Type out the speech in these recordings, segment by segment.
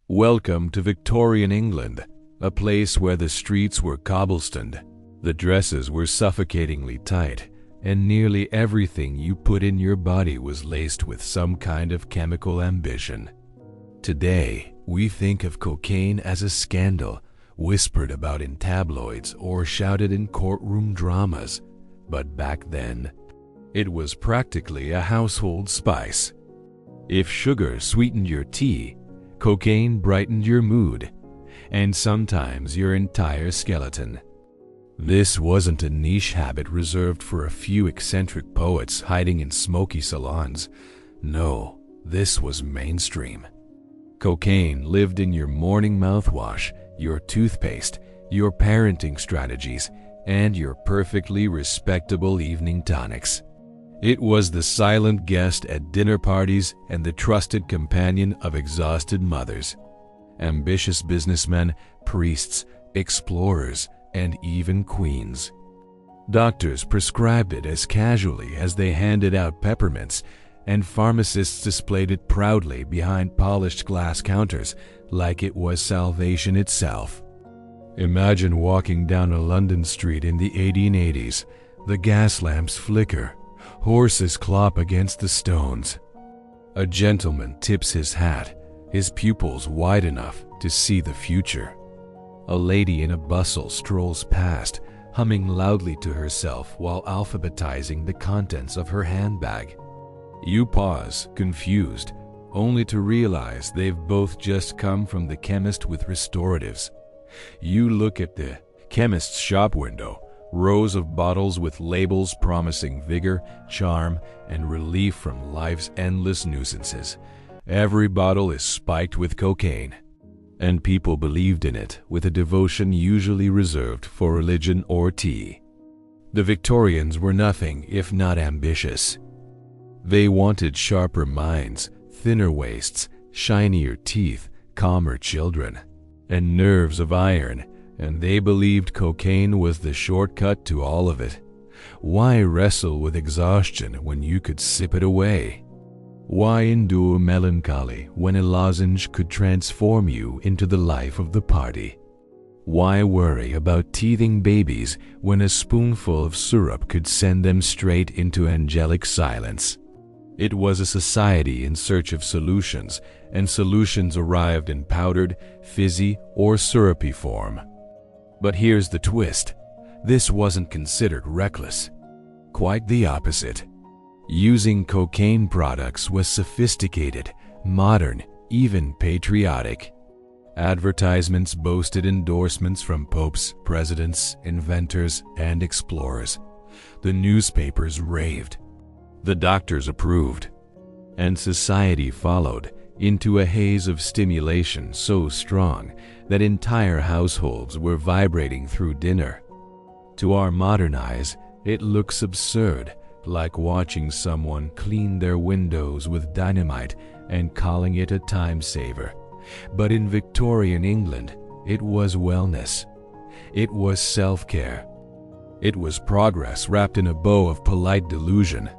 Welcome to Victorian England, a place where the streets were cobblestoned, the dresses were suffocatingly tight, and nearly everything you put in your body was laced with some kind of chemical ambition. Today, we think of cocaine as a scandal, whispered about in tabloids or shouted in courtroom dramas, but back then, it was practically a household spice. If sugar sweetened your tea, cocaine brightened your mood, and sometimes your entire skeleton. This wasn't a niche habit reserved for a few eccentric poets hiding in smoky salons. No, this was mainstream. Cocaine lived in your morning mouthwash, your toothpaste, your parenting strategies, and your perfectly respectable evening tonics. It was the silent guest at dinner parties and the trusted companion of exhausted mothers, ambitious businessmen, priests, explorers, and even queens. Doctors prescribed it as casually as they handed out peppermints, and pharmacists displayed it proudly behind polished glass counters like it was salvation itself. Imagine walking down a London street in the 1880s. The gas lamps flicker. Horses clop against the stones. A gentleman tips his hat, his pupils wide enough to see the future. A lady in a bustle strolls past, humming loudly to herself while alphabetizing the contents of her handbag. You pause, confused, only to realize they've both just come from the chemist with restoratives. You look at the chemist's shop window, rows of bottles with labels promising vigor, charm, and relief from life's endless nuisances. Every bottle is spiked with cocaine, and people believed in it with a devotion usually reserved for religion or tea. The Victorians were nothing if not ambitious. They wanted sharper minds, thinner waists, shinier teeth, calmer children, and nerves of iron, and they believed cocaine was the shortcut to all of it. Why wrestle with exhaustion when you could sip it away? Why endure melancholy when a lozenge could transform you into the life of the party? Why worry about teething babies when a spoonful of syrup could send them straight into angelic silence? It was a society in search of solutions, and solutions arrived in powdered, fizzy, or syrupy form. But here's the twist. This wasn't considered reckless. Quite the opposite. Using cocaine products was sophisticated, modern, even patriotic. Advertisements boasted endorsements from popes, presidents, inventors, and explorers. The newspapers raved. The doctors approved. And society followed into a haze of stimulation so strong that entire households were vibrating through dinner. To our modern eyes, it looks absurd, like watching someone clean their windows with dynamite and calling it a time saver. But in Victorian England, it was wellness. It was self-care. It was progress wrapped in a bow of polite delusion.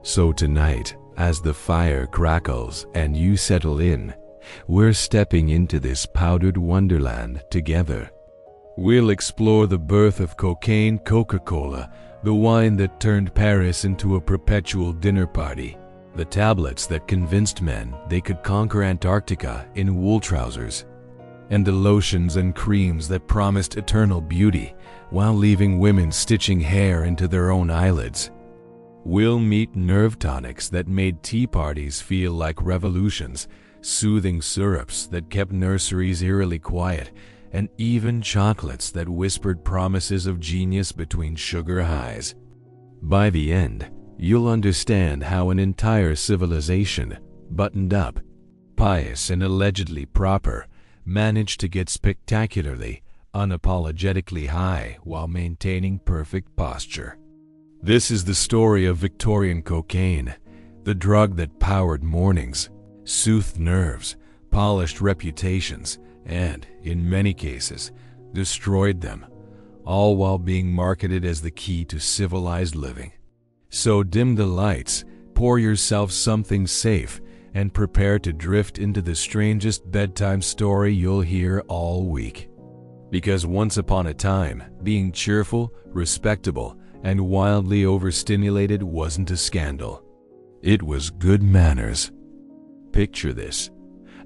So tonight, as the fire crackles and you settle in, we're stepping into this powdered wonderland together. We'll explore the birth of cocaine Coca Cola, the wine that turned Paris into a perpetual dinner party, the tablets that convinced men they could conquer Antarctica in wool trousers, and the lotions and creams that promised eternal beauty while leaving women stitching hair into their own eyelids. We'll meet nerve tonics that made tea parties feel like revolutions, soothing syrups that kept nurseries eerily quiet, and even chocolates that whispered promises of genius between sugar highs. By the end, you'll understand how an entire civilization, buttoned up, pious and allegedly proper, managed to get spectacularly, unapologetically high while maintaining perfect posture. This is the story of Victorian cocaine, the drug that powered mornings, soothed nerves, polished reputations, and, in many cases, destroyed them, all while being marketed as the key to civilized living. So dim the lights, pour yourself something safe, and prepare to drift into the strangest bedtime story you'll hear all week. Because once upon a time, being cheerful, respectable, and wildly overstimulated wasn't a scandal. It was good manners. Picture this: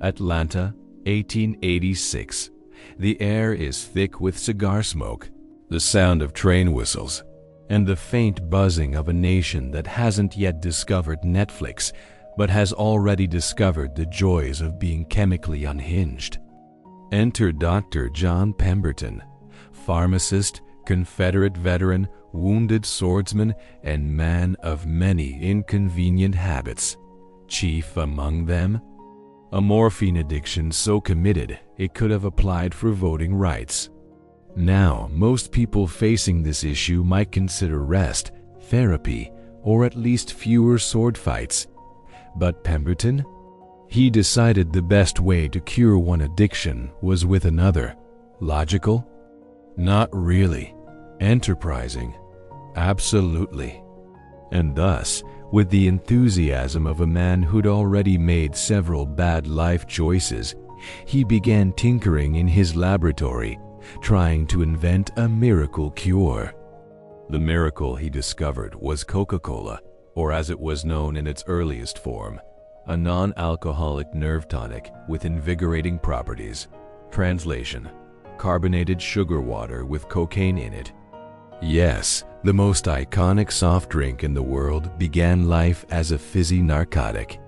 Atlanta, 1886. The air is thick with cigar smoke, the sound of train whistles, and the faint buzzing of a nation that hasn't yet discovered Netflix, but has already discovered the joys of being chemically unhinged. Enter Dr. John Pemberton, pharmacist, Confederate veteran, wounded swordsman, and man of many inconvenient habits. Chief among them, a morphine addiction so committed it could have applied for voting rights. Now, most people facing this issue might consider rest, therapy, or at least fewer sword fights. But Pemberton? He decided the best way to cure one addiction was with another. Logical? Not really. Enterprising? Absolutely. And thus, with the enthusiasm of a man who'd already made several bad life choices, he began tinkering in his laboratory, trying to invent a miracle cure. The miracle he discovered was Coca Cola, or as it was known in its earliest form, a non-alcoholic nerve tonic with invigorating properties. Translation: carbonated sugar water with cocaine in it. Yes, the most iconic soft drink in the world began life as a fizzy narcotic.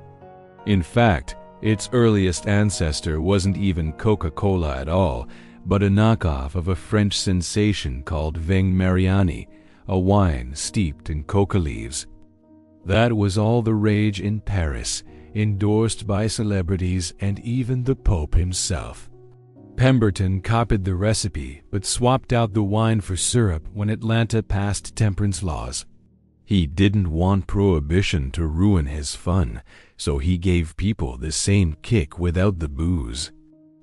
In fact, its earliest ancestor wasn't even Coca Cola at all, but a knockoff of a French sensation called Vin Mariani, a wine steeped in coca leaves. That was all the rage in Paris, endorsed by celebrities and even the Pope himself. Pemberton copied the recipe but swapped out the wine for syrup when Atlanta passed temperance laws. He didn't want prohibition to ruin his fun, so he gave people the same kick without the booze.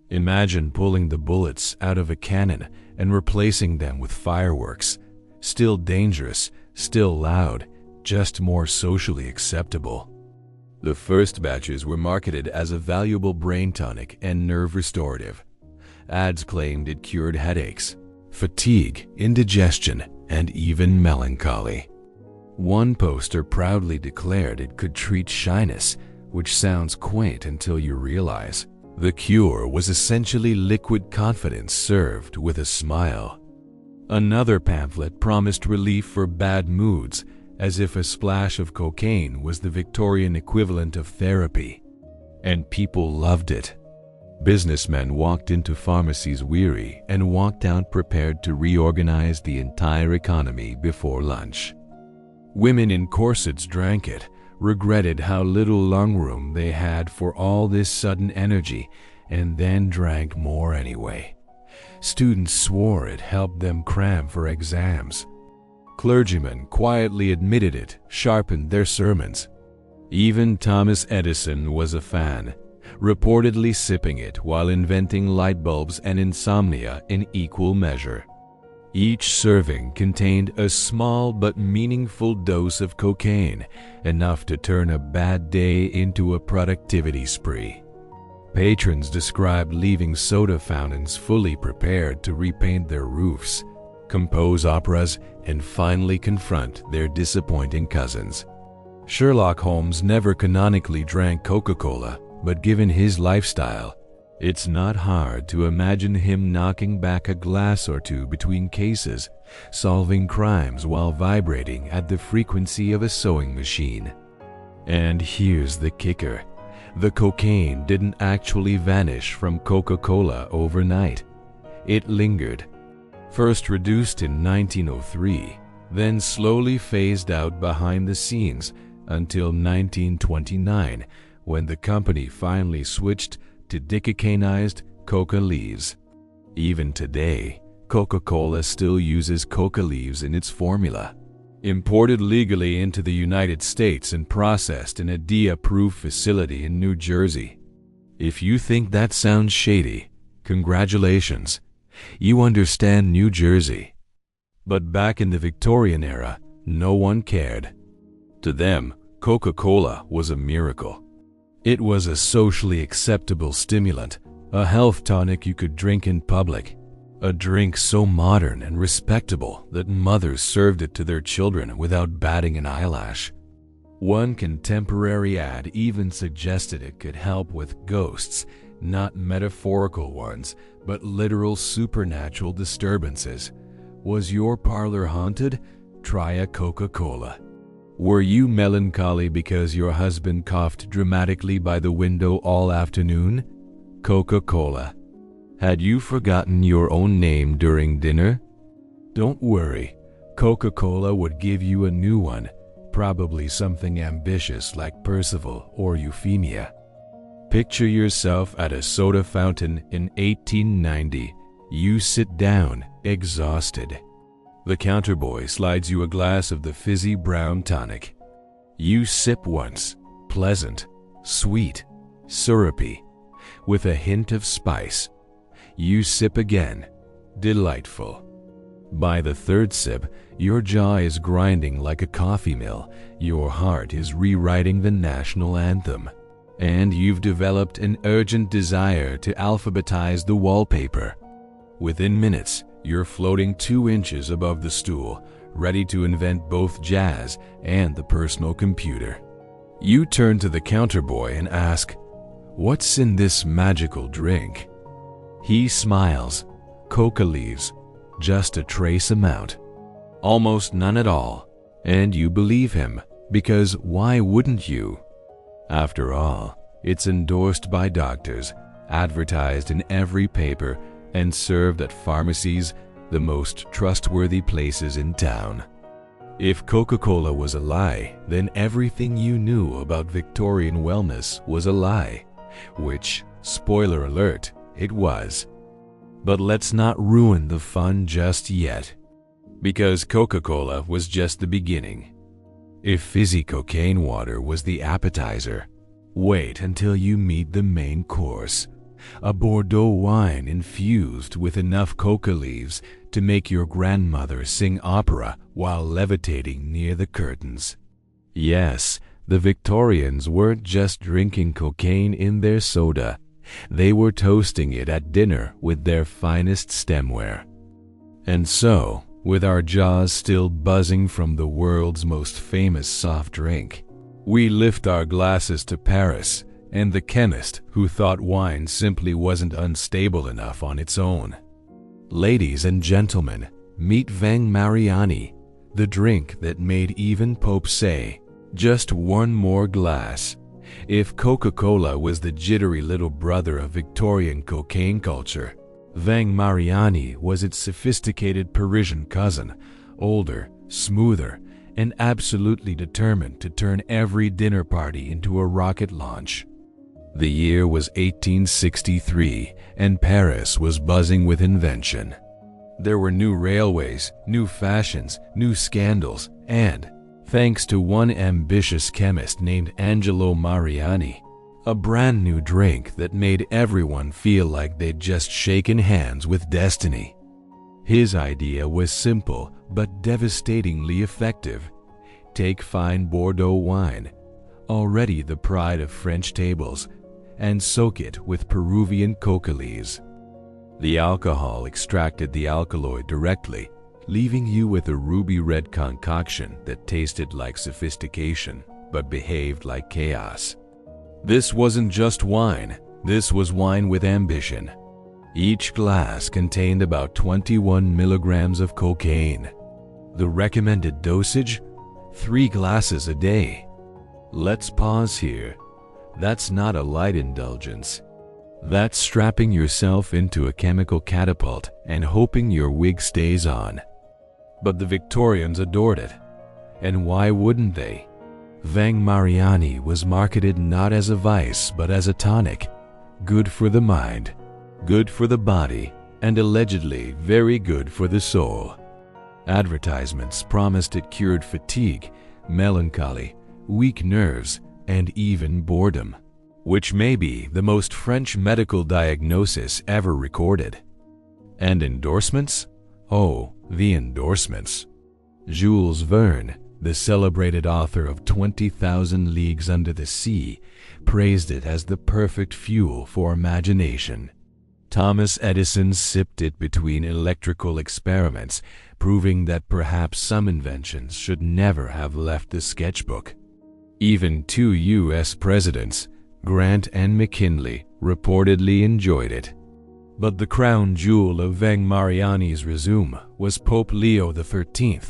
Imagine pulling the bullets out of a cannon and replacing them with fireworks. Still dangerous, still loud, just more socially acceptable. The first batches were marketed as a valuable brain tonic and nerve restorative. Ads claimed it cured headaches, fatigue, indigestion, and even melancholy. One poster proudly declared it could treat shyness, which sounds quaint until you realize the cure was essentially liquid confidence served with a smile. Another pamphlet promised relief for bad moods, as if a splash of cocaine was the Victorian equivalent of therapy. And people loved it. Businessmen walked into pharmacies weary and walked out prepared to reorganize the entire economy before lunch. Women in corsets drank it, regretted how little lung room they had for all this sudden energy, and then drank more anyway. Students swore it helped them cram for exams. Clergymen quietly admitted it sharpened their sermons. Even Thomas Edison was a fan, reportedly sipping it while inventing light bulbs and insomnia in equal measure. Each serving contained a small but meaningful dose of cocaine, enough to turn a bad day into a productivity spree. Patrons described leaving soda fountains fully prepared to repaint their roofs, compose operas, and finally confront their disappointing cousins. Sherlock Holmes never canonically drank Coca Cola, but given his lifestyle, it's not hard to imagine him knocking back a glass or two between cases, solving crimes while vibrating at the frequency of a sewing machine. And here's the kicker: the cocaine didn't actually vanish from Coca Cola overnight. It lingered. First reduced in 1903, then slowly phased out behind the scenes until 1929, when the company finally switched to decocainized coca leaves. Even today, Coca-Cola still uses coca leaves in its formula. Imported legally into the United States and processed in a DEA-approved facility in New Jersey. If you think that sounds shady, congratulations. You understand New Jersey. But back in the Victorian era, no one cared. To them, Coca-Cola was a miracle. It was a socially acceptable stimulant, a health tonic you could drink in public, a drink so modern and respectable that mothers served it to their children without batting an eyelash. One contemporary ad even suggested it could help with ghosts, not metaphorical ones, but literal supernatural disturbances. Was your parlor haunted? Try a Coca Cola. Were you melancholy because your husband coughed dramatically by the window all afternoon? Coca Cola. Had you forgotten your own name during dinner? Don't worry, Coca Cola would give you a new one, probably something ambitious like Percival or Euphemia. Picture yourself at a soda fountain in 1890. You sit down, exhausted. The counter boy slides you a glass of the fizzy brown tonic. You sip once, pleasant, sweet, syrupy, with a hint of spice. You sip again, delightful. By the third sip, your jaw is grinding like a coffee mill, your heart is rewriting the national anthem, and you've developed an urgent desire to alphabetize the wallpaper. Within minutes, you're floating 2 inches above the stool, ready to invent both jazz and the personal computer. You turn to the counter boy and ask, "What's in this magical drink?" He smiles. Coca leaves, just a trace amount. Almost none at all. And you believe him, because why wouldn't you? After all, it's endorsed by doctors, advertised in every paper, and served at pharmacies, the most trustworthy places in town. If Coca-Cola was a lie, then everything you knew about Victorian wellness was a lie, which, spoiler alert, it was. But let's not ruin the fun just yet, because Coca-Cola was just the beginning. If fizzy cocaine water was the appetizer, wait until you meet the main course. A Bordeaux wine infused with enough coca leaves to make your grandmother sing opera while levitating near the curtains. Yes, the Victorians weren't just drinking cocaine in their soda. They were toasting it at dinner with their finest stemware. And so, with our jaws still buzzing from the world's most famous soft drink, we lift our glasses to Paris and the chemist who thought wine simply wasn't unstable enough on its own. Ladies and gentlemen, meet Vin Mariani, the drink that made even Pope say, "Just one more glass." If Coca-Cola was the jittery little brother of Victorian cocaine culture, Vin Mariani was its sophisticated Parisian cousin, older, smoother, and absolutely determined to turn every dinner party into a rocket launch. The year was 1863, and Paris was buzzing with invention. There were new railways, new fashions, new scandals, and, thanks to one ambitious chemist named Angelo Mariani, a brand new drink that made everyone feel like they'd just shaken hands with destiny. His idea was simple but devastatingly effective. Take fine Bordeaux wine, already the pride of French tables, and soak it with Peruvian coca leaves. The alcohol extracted the alkaloid directly, leaving you with a ruby-red concoction that tasted like sophistication but behaved like chaos. This wasn't just wine, this was wine with ambition. Each glass contained about 21 milligrams of cocaine. The recommended dosage? 3 glasses a day. Let's pause here. That's not a light indulgence. That's strapping yourself into a chemical catapult and hoping your wig stays on. But the Victorians adored it. And why wouldn't they? Vin Mariani was marketed not as a vice but as a tonic. Good for the mind, good for the body, and allegedly very good for the soul. Advertisements promised it cured fatigue, melancholy, weak nerves, and even boredom, which may be the most French medical diagnosis ever recorded. And endorsements? Oh, the endorsements. Jules Verne, The celebrated author of 20,000 Leagues Under the Sea praised it as the perfect fuel for imagination. Thomas Edison sipped it between electrical experiments, proving that perhaps some inventions should never have left the sketchbook. Even two U.S. presidents, Grant and McKinley, reportedly enjoyed it. But the crown jewel of Vin Mariani's resume was Pope Leo XIII,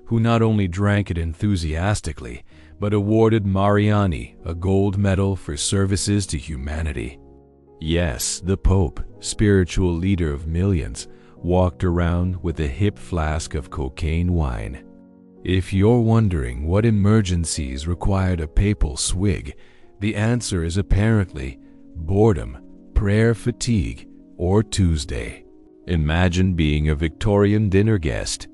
who not only drank it enthusiastically, but awarded Mariani a gold medal for services to humanity. Yes, the Pope, spiritual leader of millions, walked around with a hip flask of cocaine wine. If you're wondering what emergencies required a papal swig, the answer is apparently boredom, prayer fatigue, or Tuesday. Imagine being a Victorian dinner guest.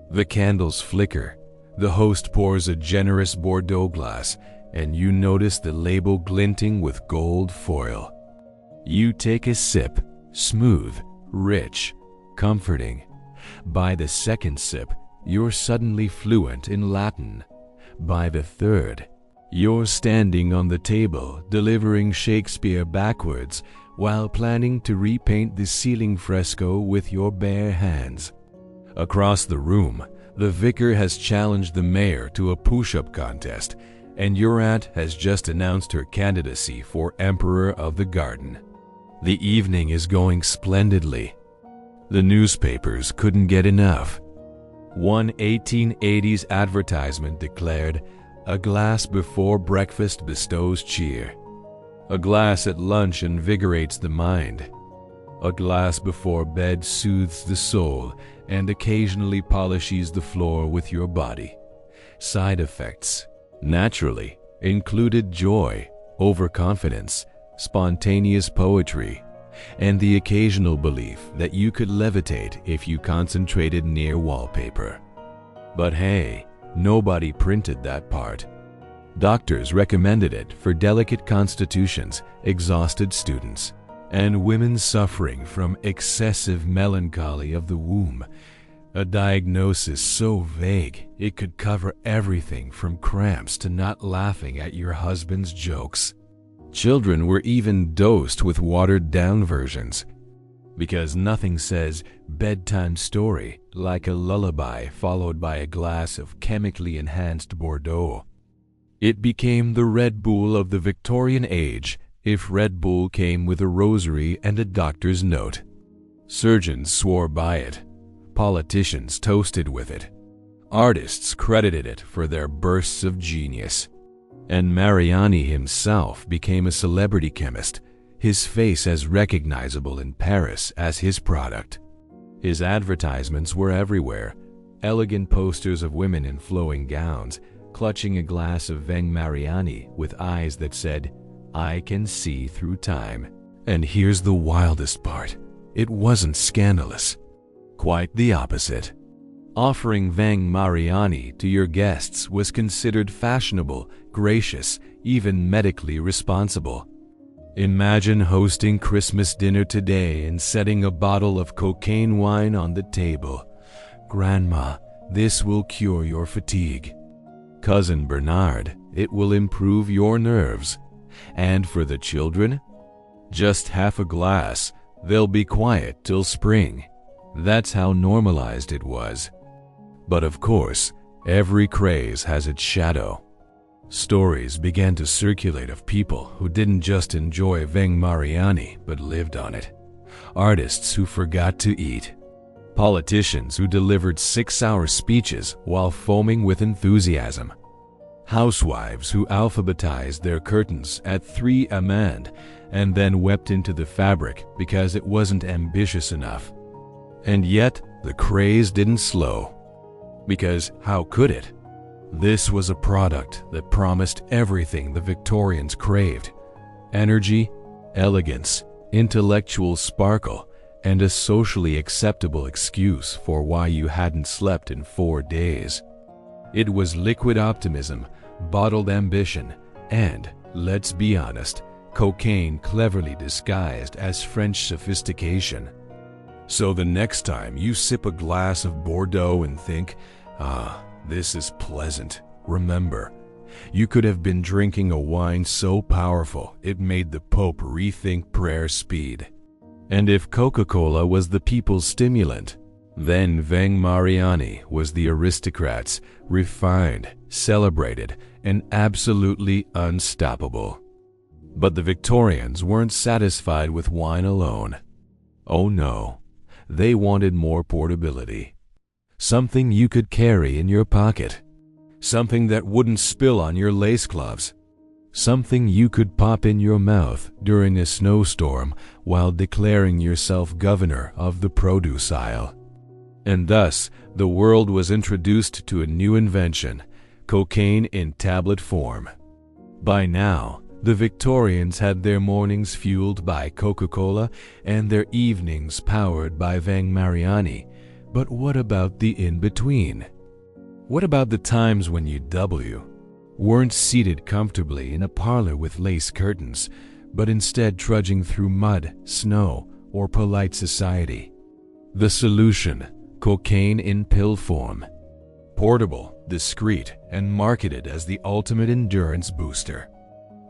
The candles flicker, the host pours a generous Bordeaux glass, and you notice the label glinting with gold foil. You take a sip, smooth, rich, comforting. By the second sip, you're suddenly fluent in Latin. By the third, you're standing on the table delivering Shakespeare backwards while planning to repaint the ceiling fresco with your bare hands. Across the room, the vicar has challenged the mayor to a push-up contest, and your aunt has just announced her candidacy for Emperor of the Garden. The evening is going splendidly. The newspapers couldn't get enough. One 1880s advertisement declared, "A glass before breakfast bestows cheer. A glass at lunch invigorates the mind. A glass before bed soothes the soul and occasionally polishes the floor with your body." Side effects, naturally, included joy, overconfidence, spontaneous poetry, and the occasional belief that you could levitate if you concentrated near wallpaper. But hey, nobody printed that part. Doctors recommended it for delicate constitutions, exhausted students, and women suffering from excessive melancholy of the womb, a diagnosis so vague it could cover everything from cramps to not laughing at your husband's jokes. Children were even dosed with watered-down versions, because nothing says bedtime story like a lullaby followed by a glass of chemically enhanced Bordeaux. It became the Red Bull of the Victorian age if Red Bull came with a rosary and a doctor's note. Surgeons swore by it. Politicians toasted with it. Artists credited it for their bursts of genius. And Mariani himself became a celebrity chemist, his face as recognizable in Paris as his product. His advertisements were everywhere, elegant posters of women in flowing gowns, clutching a glass of Vin Mariani with eyes that said, "I can see through time." And here's the wildest part. It wasn't scandalous. Quite the opposite. Offering Vin Mariani to your guests was considered fashionable, gracious, even medically responsible. Imagine hosting Christmas dinner today and setting a bottle of cocaine wine on the table. "Grandma, this will cure your fatigue." "Cousin Bernard, it will improve your nerves." And for the children? Just half a glass, they'll be quiet till spring. That's how normalized it was. But of course, every craze has its shadow. Stories began to circulate of people who didn't just enjoy Vin Mariani but lived on it. Artists who forgot to eat. Politicians who delivered 6-hour speeches while foaming with enthusiasm. Housewives who alphabetized their curtains at 3 amande and then wept into the fabric because it wasn't ambitious enough. And yet, the craze didn't slow. Because how could it? This was a product that promised everything the Victorians craved: energy, elegance, intellectual sparkle, and a socially acceptable excuse for why you hadn't slept in 4 days. It was liquid optimism, bottled ambition, and, let's be honest, cocaine cleverly disguised as French sophistication. So the next time you sip a glass of Bordeaux and think, This is pleasant. Remember, you could have been drinking a wine so powerful it made the Pope rethink prayer speed. And if Coca Cola was the people's stimulant, then Vin Mariani was the aristocrats, refined, celebrated, and absolutely unstoppable. But the Victorians weren't satisfied with wine alone. Oh no, they wanted more portability. Something you could carry in your pocket. Something that wouldn't spill on your lace gloves. Something you could pop in your mouth during a snowstorm while declaring yourself governor of the produce aisle. And thus, the world was introduced to a new invention, cocaine in tablet form. By now, the Victorians had their mornings fueled by Coca Cola and their evenings powered by Vin Mariani. But what about the in-between? What about the times when you weren't seated comfortably in a parlor with lace curtains, but instead trudging through mud, snow, or polite society? The solution: cocaine in pill form. Portable, discreet, and marketed as the ultimate endurance booster.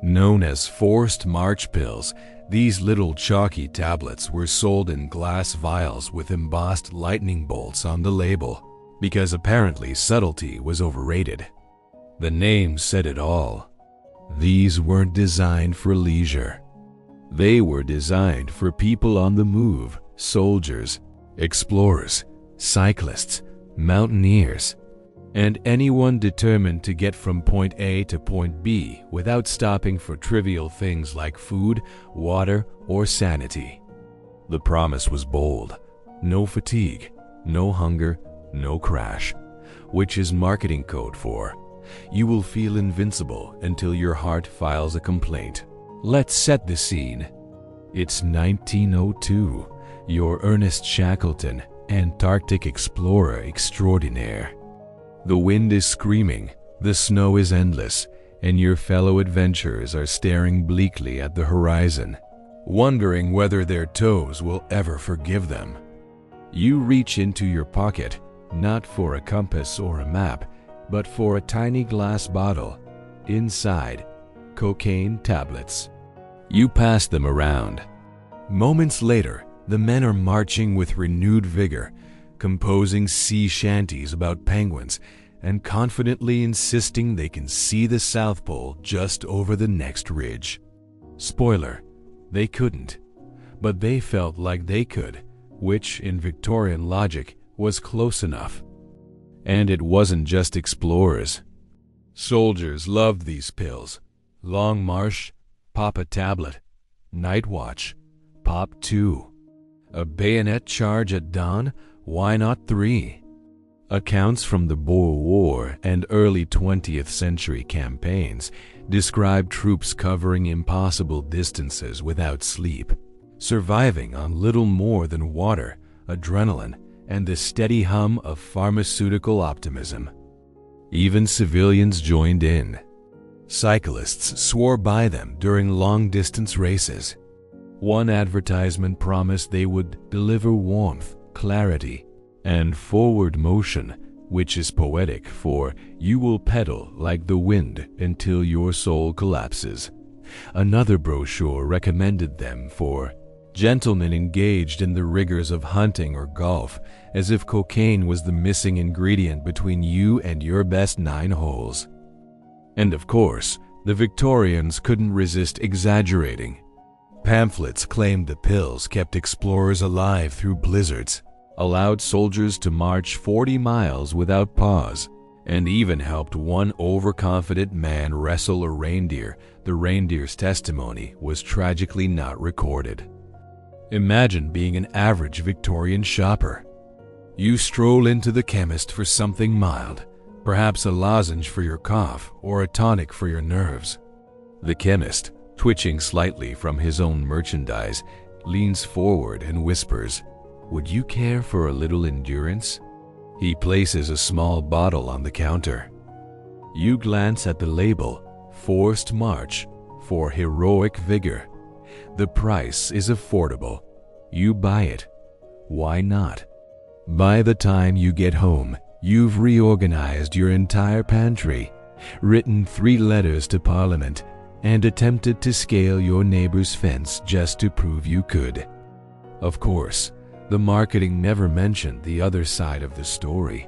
Known as forced march pills, these little chalky tablets were sold in glass vials with embossed lightning bolts on the label, because apparently subtlety was overrated. The name said it all. These weren't designed for leisure. They were designed for people on the move, soldiers, explorers, cyclists, mountaineers, and anyone determined to get from point A to point B without stopping for trivial things like food, water, or sanity. The promise was bold: no fatigue, no hunger, no crash, which is marketing code for you will feel invincible until your heart files a complaint. Let's set the scene. It's 1902, your Ernest Shackleton, Antarctic explorer extraordinaire. The wind is screaming, the snow is endless, and your fellow adventurers are staring bleakly at the horizon, wondering whether their toes will ever forgive them. You reach into your pocket, not for a compass or a map, but for a tiny glass bottle. Inside, cocaine tablets. You pass them around. Moments later, the men are marching with renewed vigor, composing sea shanties about penguins, and confidently insisting they can see the South Pole just over the next ridge. Spoiler, they couldn't, but they felt like they could, which, in Victorian logic, was close enough. And it wasn't just explorers. Soldiers loved these pills. Long march, pop a tablet. Night watch, pop 2. A bayonet charge at dawn, why not 3? Accounts from the Boer War and early 20th century campaigns describe troops covering impossible distances without sleep, surviving on little more than water, adrenaline, and the steady hum of pharmaceutical optimism. Even civilians joined in. Cyclists swore by them during long-distance races. One advertisement promised they would deliver warmth, clarity, and forward motion, which is poetic for you will pedal like the wind until your soul collapses. Another brochure recommended them for gentlemen engaged in the rigors of hunting or golf, as if cocaine was the missing ingredient between you and your best 9 holes. And of course, the Victorians couldn't resist exaggerating. Pamphlets claimed the pills kept explorers alive through blizzards, allowed soldiers to march 40 miles without pause, and even helped one overconfident man wrestle a reindeer. The reindeer's testimony was tragically not recorded. Imagine being an average Victorian shopper. You stroll into the chemist for something mild, perhaps a lozenge for your cough or a tonic for your nerves. The chemist, twitching slightly from his own merchandise, leans forward and whispers, "Would you care for a little endurance?" He places a small bottle on the counter. You glance at the label, "Forced March for Heroic Vigor." The price is affordable. You buy it. Why not? By the time you get home, You've reorganized your entire pantry, written 3 letters to Parliament, and attempted to scale your neighbor's fence just to prove you could. Of course, the marketing never mentioned the other side of the story: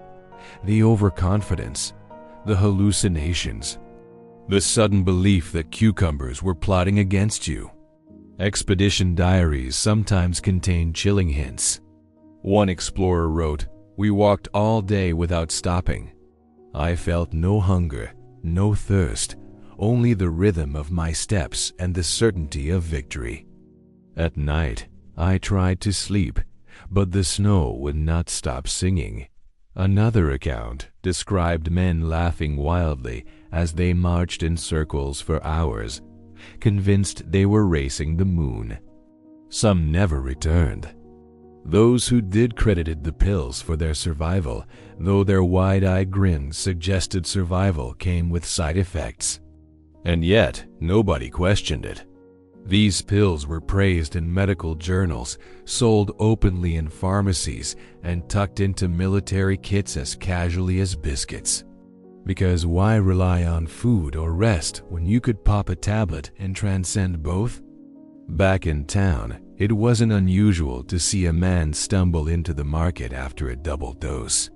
the overconfidence, the hallucinations, the sudden belief that cucumbers were plotting against you. Expedition diaries sometimes contain chilling hints. One explorer wrote, "We walked all day without stopping. I felt no hunger, no thirst, only the rhythm of my steps and the certainty of victory. At night, I tried to sleep, but the snow would not stop singing." Another account described men laughing wildly as they marched in circles for hours, convinced they were racing the moon. Some never returned. Those who did credited the pills for their survival, though their wide-eyed grins suggested survival came with side effects. And yet, nobody questioned it. These pills were praised in medical journals, sold openly in pharmacies, and tucked into military kits as casually as biscuits. Because why rely on food or rest when you could pop a tablet and transcend both? Back in town, it wasn't unusual to see a man stumble into the market after a double dose.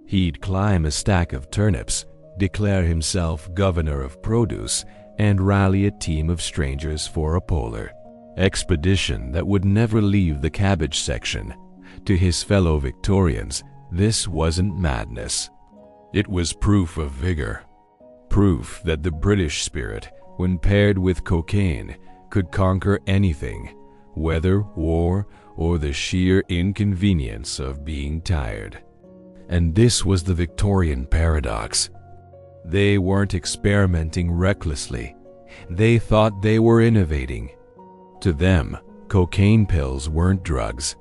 He'd climb a stack of turnips, declare himself governor of produce, and rally a team of strangers for a polar expedition that would never leave the cabbage section. To his fellow Victorians, this wasn't madness. It was proof of vigor, proof that the British spirit, when paired with cocaine, could conquer anything, whether war or the sheer inconvenience of being tired. And this was the Victorian paradox. They weren't experimenting recklessly. They thought they were innovating. To them, cocaine pills weren't drugs.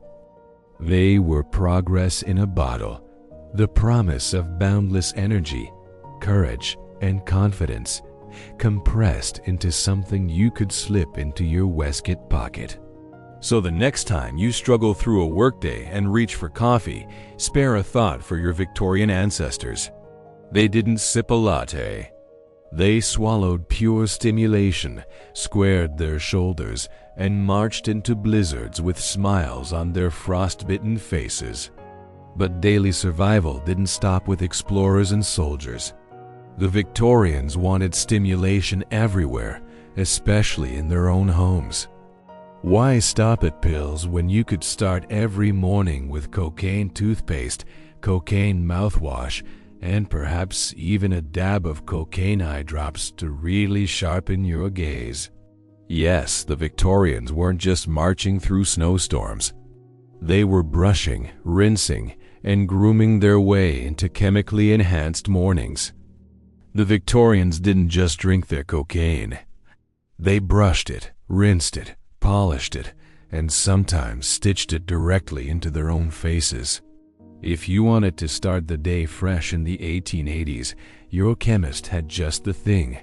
They were progress in a bottle, the promise of boundless energy, courage, and confidence, compressed into something you could slip into your waistcoat pocket. So the next time you struggle through a workday and reach for coffee, spare a thought for your Victorian ancestors. They didn't sip a latte. They swallowed pure stimulation, squared their shoulders, and marched into blizzards with smiles on their frostbitten faces. But daily survival didn't stop with explorers and soldiers. The Victorians wanted stimulation everywhere, especially in their own homes. Why stop at pills when you could start every morning with cocaine toothpaste, cocaine mouthwash, and perhaps even a dab of cocaine eye drops to really sharpen your gaze? Yes, the Victorians weren't just marching through snowstorms. They were brushing, rinsing, and grooming their way into chemically enhanced mornings. The Victorians didn't just drink their cocaine. They brushed it, rinsed it, polished it, and sometimes stitched it directly into their own faces. If you wanted to start the day fresh in the 1880s, your chemist had just the thing: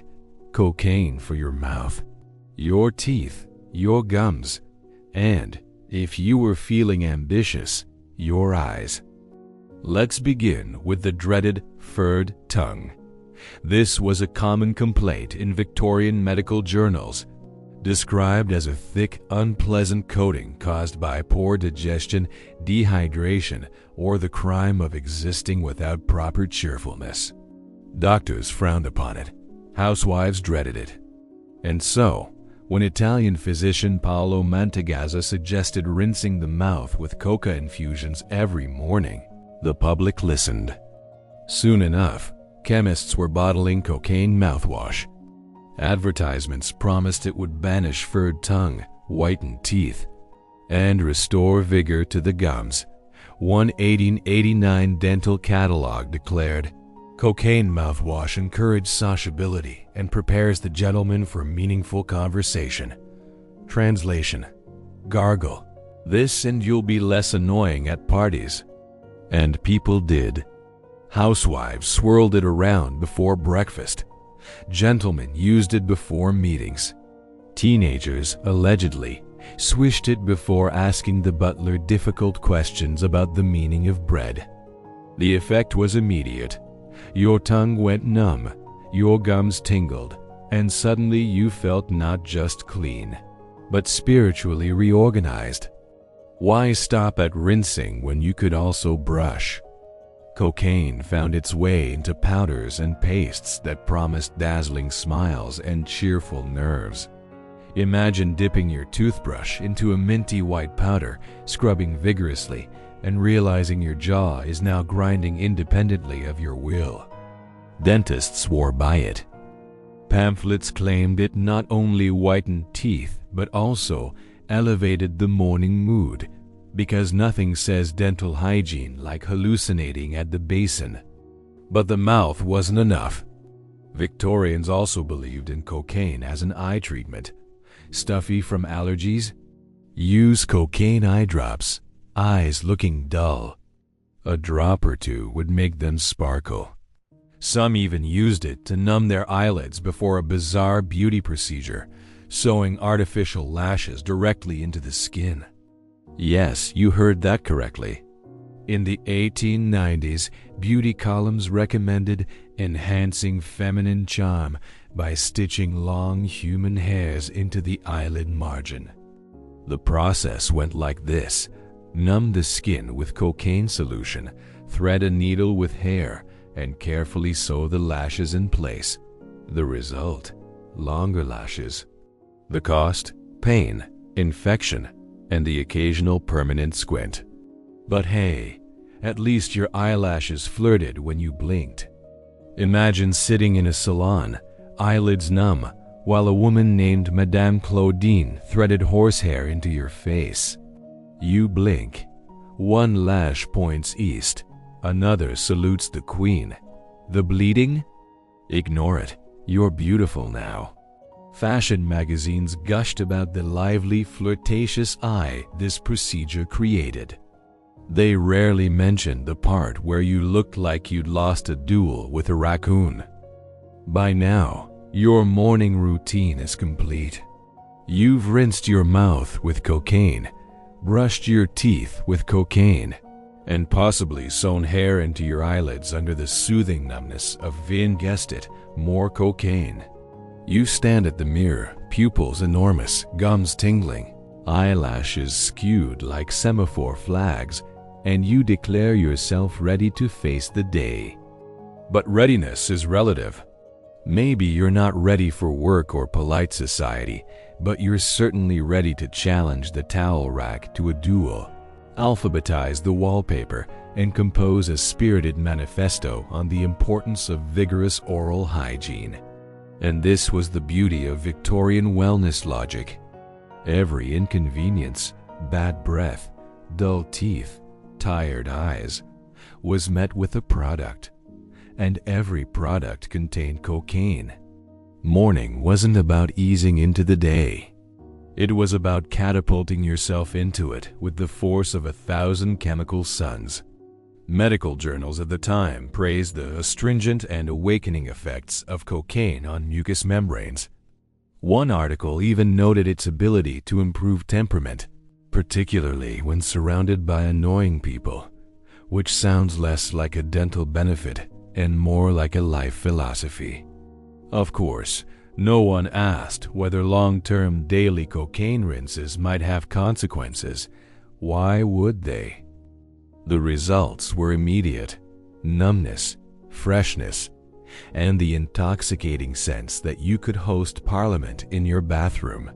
cocaine for your mouth, your teeth, your gums, and, if you were feeling ambitious, your eyes. Let's begin with the dreaded furred tongue. This was a common complaint in Victorian medical journals, described as a thick, unpleasant coating caused by poor digestion, dehydration, or the crime of existing without proper cheerfulness. Doctors frowned upon it. Housewives dreaded it. And so, when Italian physician Paolo Mantegazza suggested rinsing the mouth with coca infusions every morning, the public listened. Soon enough, chemists were bottling cocaine mouthwash. Advertisements promised it would banish furred tongue, whiten teeth, and restore vigor to the gums. One 1889 dental catalog declared, "Cocaine mouthwash encourages sociability and prepares the gentleman for meaningful conversation." Translation: gargle this and you'll be less annoying at parties. And people did. Housewives swirled it around before breakfast. Gentlemen used it before meetings. Teenagers, allegedly, swished it before asking the butler difficult questions about the meaning of bread. The effect was immediate. Your tongue went numb, your gums tingled, and suddenly you felt not just clean, but spiritually reorganized. Why stop at rinsing when you could also brush? Cocaine found its way into powders and pastes that promised dazzling smiles and cheerful nerves. Imagine dipping your toothbrush into a minty white powder, scrubbing vigorously, and realizing your jaw is now grinding independently of your will. Dentists swore by it. Pamphlets claimed it not only whitened teeth, but also elevated the morning mood, because nothing says dental hygiene like hallucinating at the basin. But the mouth wasn't enough. Victorians also believed in cocaine as an eye treatment. Stuffy from allergies? Use cocaine eye drops, eyes looking dull. A drop or two would make them sparkle. Some even used it to numb their eyelids before a bizarre beauty procedure, sewing artificial lashes directly into the skin. Yes, you heard that correctly. In the 1890s, beauty columns recommended enhancing feminine charm by stitching long human hairs into the eyelid margin. The process went like this: numb the skin with cocaine solution, thread a needle with hair, and carefully sew the lashes in place. The result: longer lashes. The cost: pain, infection, and the occasional permanent squint. But hey, at least your eyelashes flirted when you blinked. Imagine sitting in a salon, eyelids numb, while a woman named Madame Claudine threaded horsehair into your face. You blink. One lash points east, another salutes the queen. The bleeding? Ignore it. You're beautiful now. Fashion magazines gushed about the lively, flirtatious eye this procedure created. They rarely mentioned the part where you looked like you'd lost a duel with a raccoon. By now, your morning routine is complete. You've rinsed your mouth with cocaine, brushed your teeth with cocaine, and possibly sewn hair into your eyelids under the soothing numbness of Vin guessed it, more cocaine. You stand at the mirror, pupils enormous, gums tingling, eyelashes skewed like semaphore flags, and you declare yourself ready to face the day. But readiness is relative. Maybe you're not ready for work or polite society, but you're certainly ready to challenge the towel rack to a duel, alphabetize the wallpaper, and compose a spirited manifesto on the importance of vigorous oral hygiene. And this was the beauty of Victorian wellness logic. Every inconvenience, bad breath, dull teeth, tired eyes, was met with a product, and every product contained cocaine. Morning wasn't about easing into the day. It was about catapulting yourself into it with the force of 1,000 chemical suns. Medical journals at the time praised the astringent and awakening effects of cocaine on mucous membranes. One article even noted its ability to improve temperament, particularly when surrounded by annoying people, which sounds less like a dental benefit and more like a life philosophy. Of course, no one asked whether long-term daily cocaine rinses might have consequences. Why would they? The results were immediate: numbness, freshness, and the intoxicating sense that you could host Parliament in your bathroom.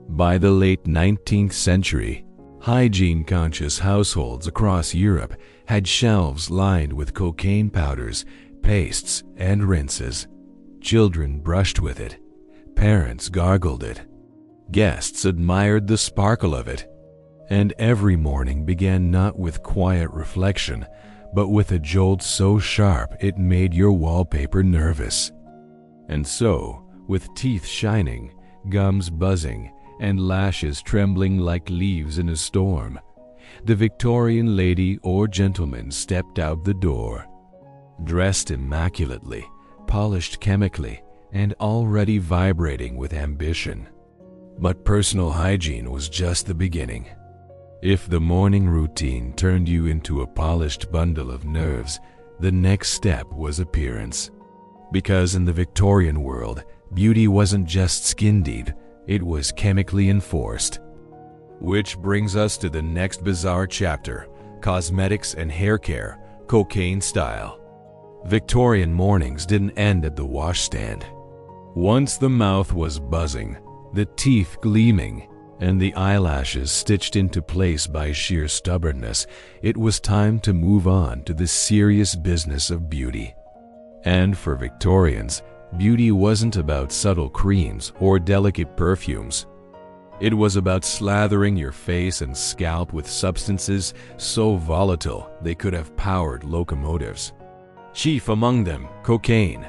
By the late 19th century, hygiene-conscious households across Europe had shelves lined with cocaine powders, pastes, and rinses. Children brushed with it. Parents gargled it. Guests admired the sparkle of it. And every morning began not with quiet reflection, but with a jolt so sharp it made your wallpaper nervous. And so, with teeth shining, gums buzzing, and lashes trembling like leaves in a storm, the Victorian lady or gentleman stepped out the door, dressed immaculately, polished chemically, and already vibrating with ambition. But personal hygiene was just the beginning. If the morning routine turned you into a polished bundle of nerves, the next step was appearance. Because in the Victorian world, beauty wasn't just skin deep, it was chemically enforced. Which brings us to the next bizarre chapter: cosmetics and hair care, cocaine style. Victorian mornings didn't end at the washstand. Once the mouth was buzzing, the teeth gleaming, and the eyelashes stitched into place by sheer stubbornness, it was time to move on to the serious business of beauty. And for Victorians, beauty wasn't about subtle creams or delicate perfumes. It was about slathering your face and scalp with substances so volatile they could have powered locomotives. Chief among them, cocaine.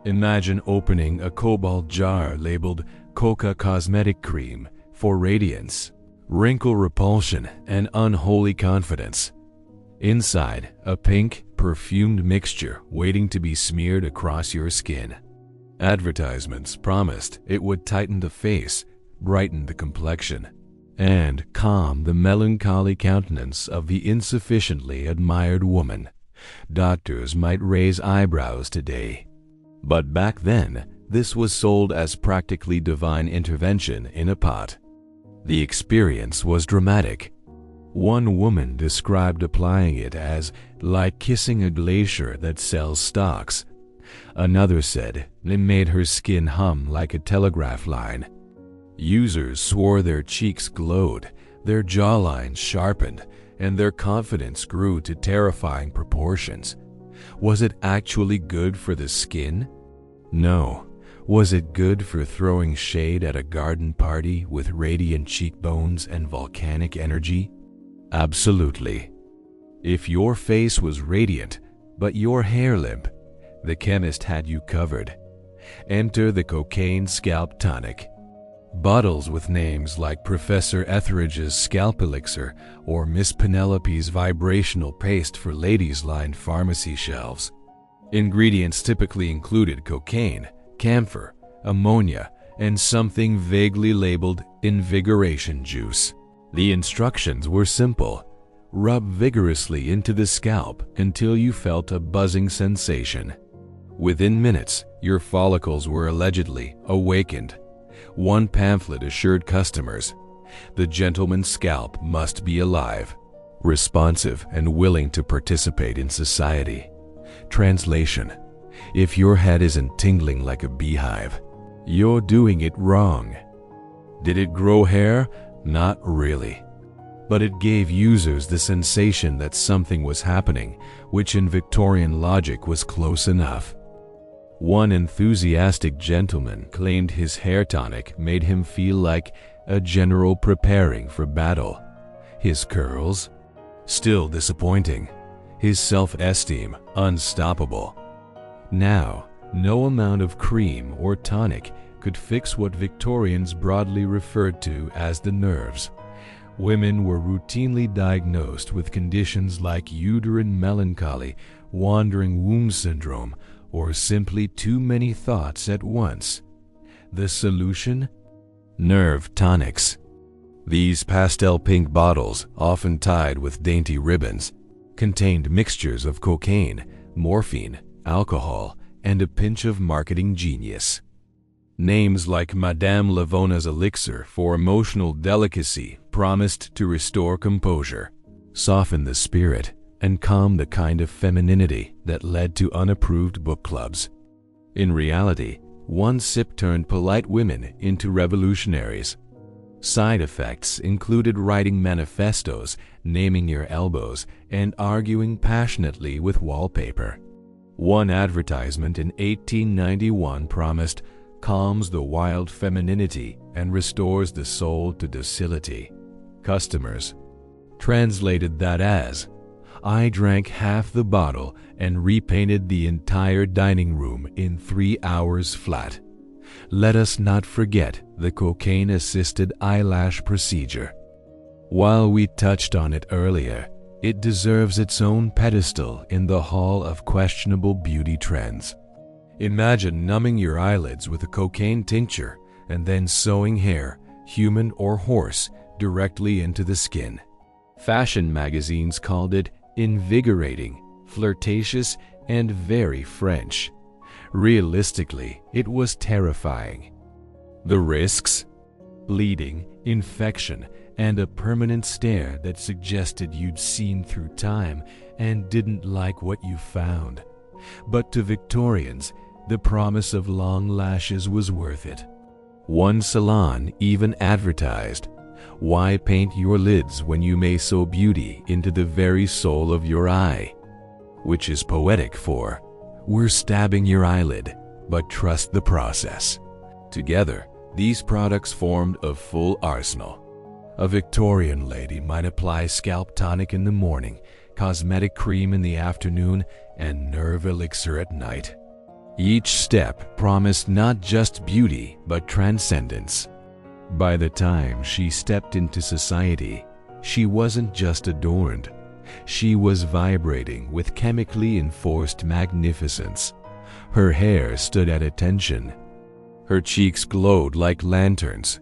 Imagine opening a cobalt jar labeled Coca Cosmetic Cream for radiance, wrinkle repulsion, and unholy confidence. Inside, a pink, perfumed mixture waiting to be smeared across your skin. Advertisements promised it would tighten the face, brighten the complexion, and calm the melancholy countenance of the insufficiently admired woman. Doctors might raise eyebrows today. But back then, this was sold as practically divine intervention in a pot. The experience was dramatic. One woman described applying it as like kissing a glacier that sells stocks. Another said it made her skin hum like a telegraph line. Users swore their cheeks glowed, their jawlines sharpened, and their confidence grew to terrifying proportions. Was it actually good for the skin? No. Was it good for throwing shade at a garden party with radiant cheekbones and volcanic energy? Absolutely. If your face was radiant, but your hair limp, the chemist had you covered. Enter the cocaine scalp tonic. Bottles with names like Professor Etheridge's scalp elixir or Miss Penelope's vibrational paste for ladies lined pharmacy shelves. Ingredients typically included cocaine, camphor, ammonia, and something vaguely labeled invigoration juice. The instructions were simple. Rub vigorously into the scalp until you felt a buzzing sensation. Within minutes, your follicles were allegedly awakened. One pamphlet assured customers, the gentleman's scalp must be alive, responsive, and willing to participate in society. Translation: if your head isn't tingling like a beehive, you're doing it wrong. Did it grow hair? Not really. But it gave users the sensation that something was happening, which in Victorian logic was close enough. One enthusiastic gentleman claimed his hair tonic made him feel like a general preparing for battle. His curls? Still disappointing. His self-esteem unstoppable. Now, no amount of cream or tonic could fix what Victorians broadly referred to as the nerves. Women were routinely diagnosed with conditions like uterine melancholy, wandering womb syndrome, or simply too many thoughts at once. The solution? Nerve tonics. These pastel pink bottles, often tied with dainty ribbons, contained mixtures of cocaine, morphine, alcohol, and a pinch of marketing genius. Names like Madame Lavona's elixir for emotional delicacy promised to restore composure, soften the spirit, and calm the kind of femininity that led to unapproved book clubs. In reality, one sip turned polite women into revolutionaries. Side effects included writing manifestos, naming your elbows, and arguing passionately with wallpaper. One advertisement in 1891 promised, calms the wild femininity and restores the soul to docility. Customers translated that as, I drank half the bottle and repainted the entire dining room in 3 hours flat. Let us not forget the cocaine-assisted eyelash procedure. While we touched on it earlier, it deserves its own pedestal in the hall of questionable beauty trends. Imagine numbing your eyelids with a cocaine tincture and then sewing hair, human or horse, directly into the skin. Fashion magazines called it invigorating, flirtatious, and very French. Realistically, it was terrifying. The risks? Bleeding, infection, and a permanent stare that suggested you'd seen through time and didn't like what you found. But to Victorians, the promise of long lashes was worth it. One salon even advertised, "Why paint your lids when you may sow beauty into the very soul of your eye?" Which is poetic for, "We're stabbing your eyelid, but trust the process." Together, these products formed a full arsenal. A Victorian lady might apply scalp tonic in the morning, cosmetic cream in the afternoon, and nerve elixir at night. Each step promised not just beauty, but transcendence. By the time she stepped into society, she wasn't just adorned. She was vibrating with chemically enforced magnificence. Her hair stood at attention. Her cheeks glowed like lanterns.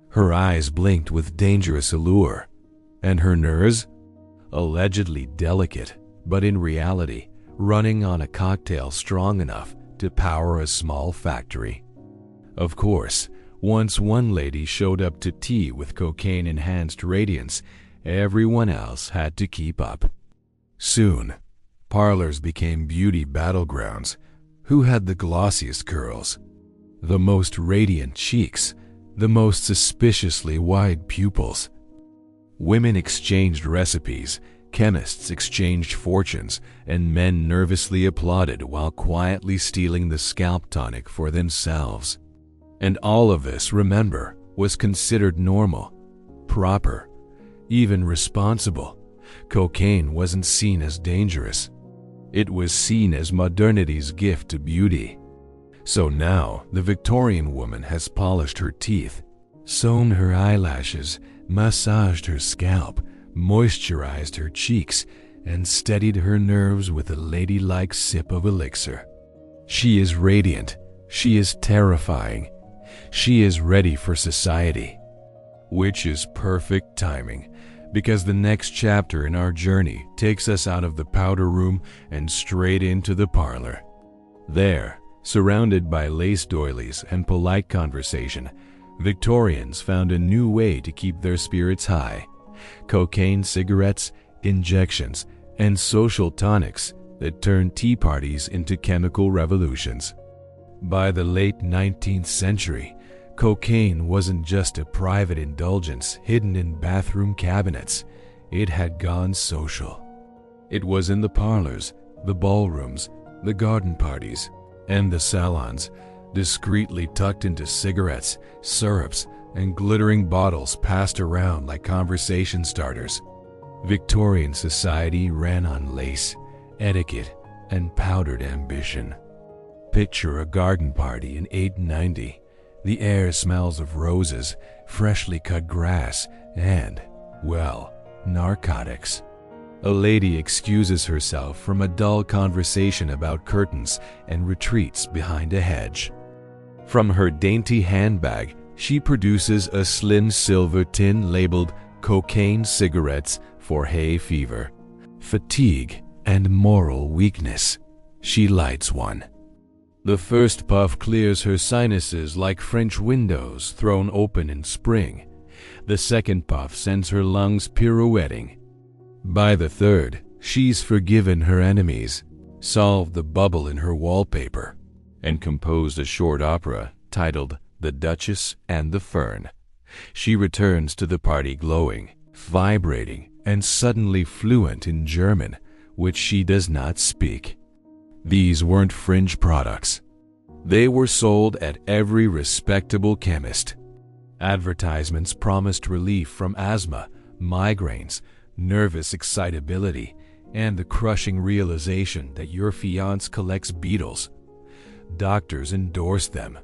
Her eyes blinked with dangerous allure. And her nerves? Allegedly delicate, but in reality, running on a cocktail strong enough to power a small factory. Of course, once one lady showed up to tea with cocaine-enhanced radiance, everyone else had to keep up. Soon, parlors became beauty battlegrounds. Who had the glossiest curls, the most radiant cheeks, the most suspiciously wide pupils? Women exchanged recipes, chemists exchanged fortunes, and men nervously applauded while quietly stealing the scalp tonic for themselves. And all of this, remember, was considered normal, proper, even responsible. Cocaine wasn't seen as dangerous. It was seen as modernity's gift to beauty. So now, the Victorian woman has polished her teeth, sewn her eyelashes, massaged her scalp, moisturized her cheeks, and steadied her nerves with a ladylike sip of elixir. She is radiant. She is terrifying. She is ready for society. Which is perfect timing, because the next chapter in our journey takes us out of the powder room and straight into the parlor. There, surrounded by lace doilies and polite conversation, Victorians found a new way to keep their spirits high. Cocaine cigarettes, injections, and social tonics that turned tea parties into chemical revolutions. By the late 19th century, cocaine wasn't just a private indulgence hidden in bathroom cabinets. It had gone social. It was in the parlors, the ballrooms, the garden parties, and the salons, discreetly tucked into cigarettes, syrups, and glittering bottles passed around like conversation starters. Victorian society ran on lace, etiquette, and powdered ambition. Picture a garden party in 890. The air smells of roses, freshly cut grass, and, well, narcotics. A lady excuses herself from a dull conversation about curtains and retreats behind a hedge. From her dainty handbag, she produces a slim silver tin labeled "Cocaine Cigarettes for Hay Fever, Fatigue, and Moral Weakness." She lights one. The first puff clears her sinuses like French windows thrown open in spring. The second puff sends her lungs pirouetting. By the third, she's forgiven her enemies, solved the bubble in her wallpaper, and composed a short opera titled "The Duchess and the Fern." She returns to the party glowing, vibrating, and suddenly fluent in German, which she does not speak. These weren't fringe products. They were sold at every respectable chemist. Advertisements promised relief from asthma, migraines, nervous excitability, and the crushing realization that your fiancé collects beetles. Doctors endorsed them.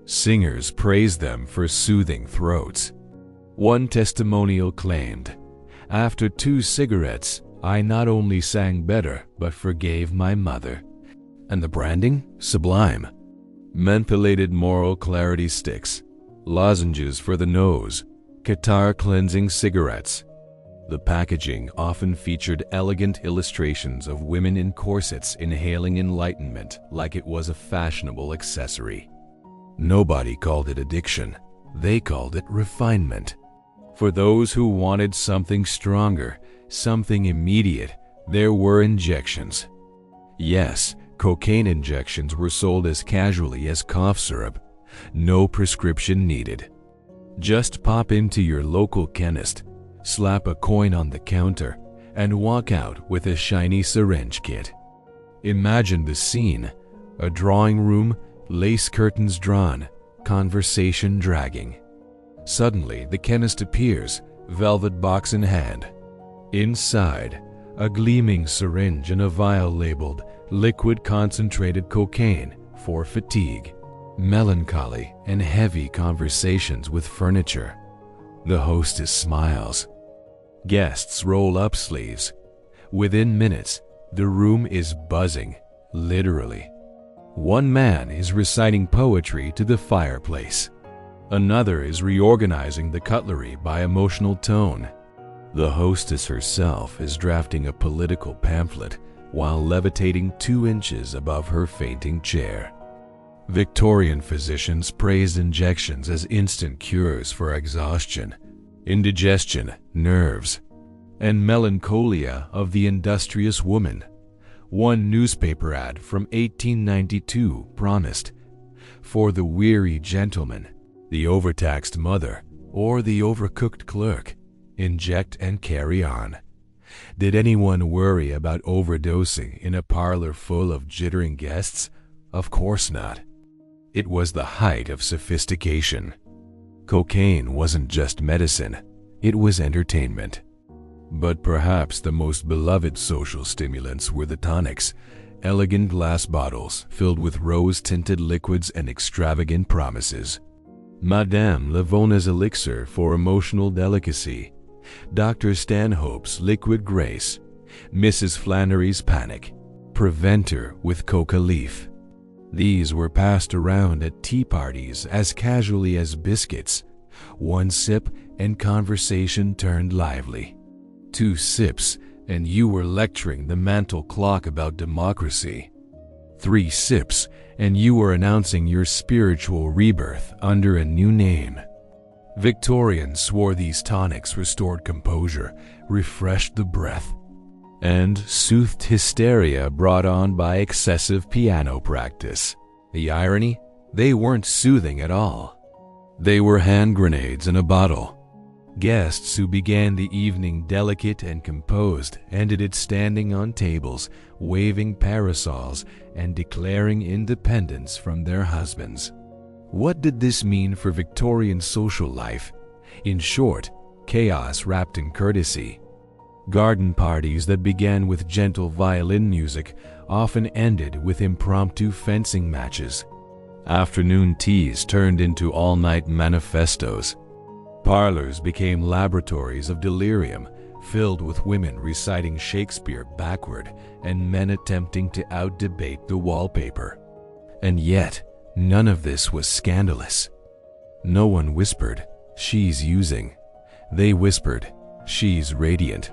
Singers praised them for soothing throats. One testimonial claimed, "After 2 cigarettes, I not only sang better, but forgave my mother." And the branding? Sublime. Mentholated moral clarity sticks, lozenges for the nose, catarrh cleansing cigarettes. The packaging often featured elegant illustrations of women in corsets inhaling enlightenment like it was a fashionable accessory. Nobody called it addiction. They called it refinement. For those who wanted something stronger, something immediate, there were injections. Yes, cocaine injections were sold as casually as cough syrup. No prescription needed. Just pop into your local chemist, slap a coin on the counter, and walk out with a shiny syringe kit. Imagine the scene: a drawing room, lace curtains drawn, conversation dragging. Suddenly, the chemist appears, velvet box in hand. Inside, a gleaming syringe and a vial labeled liquid concentrated cocaine for fatigue, melancholy, and heavy conversations with furniture. The hostess smiles. Guests roll up sleeves. Within minutes, the room is buzzing, literally. One man is reciting poetry to the fireplace. Another is reorganizing the cutlery by emotional tone. The hostess herself is drafting a political pamphlet while levitating 2 inches above her fainting chair. Victorian physicians praised injections as instant cures for exhaustion, indigestion, nerves, and melancholia of the industrious woman. One newspaper ad from 1892 promised, "For the weary gentleman, the overtaxed mother, or the overcooked clerk, inject and carry on." Did anyone worry about overdosing in a parlor full of jittering guests? Of course not. It was the height of sophistication. Cocaine wasn't just medicine, it was entertainment. But perhaps the most beloved social stimulants were the tonics, elegant glass bottles filled with rose-tinted liquids and extravagant promises. Madame Lavona's elixir for emotional delicacy, Dr. Stanhope's liquid grace, Mrs. Flannery's panic, preventer with coca leaf. These were passed around at tea parties as casually as biscuits. 1 sip and conversation turned lively. 2 sips and you were lecturing the mantel clock about democracy. 3 sips and you were announcing your spiritual rebirth under a new name. Victorians swore these tonics restored composure, refreshed the breath, and soothed hysteria brought on by excessive piano practice. The irony? They weren't soothing at all. They were hand grenades in a bottle. Guests who began the evening delicate and composed ended it standing on tables, waving parasols, and declaring independence from their husbands. What did this mean for Victorian social life? In short, chaos wrapped in courtesy. Garden parties that began with gentle violin music often ended with impromptu fencing matches. Afternoon teas turned into all-night manifestos. Parlors became laboratories of delirium, filled with women reciting Shakespeare backward and men attempting to out-debate the wallpaper. And yet, none of this was scandalous. No one whispered, "She's using." They whispered, "She's radiant."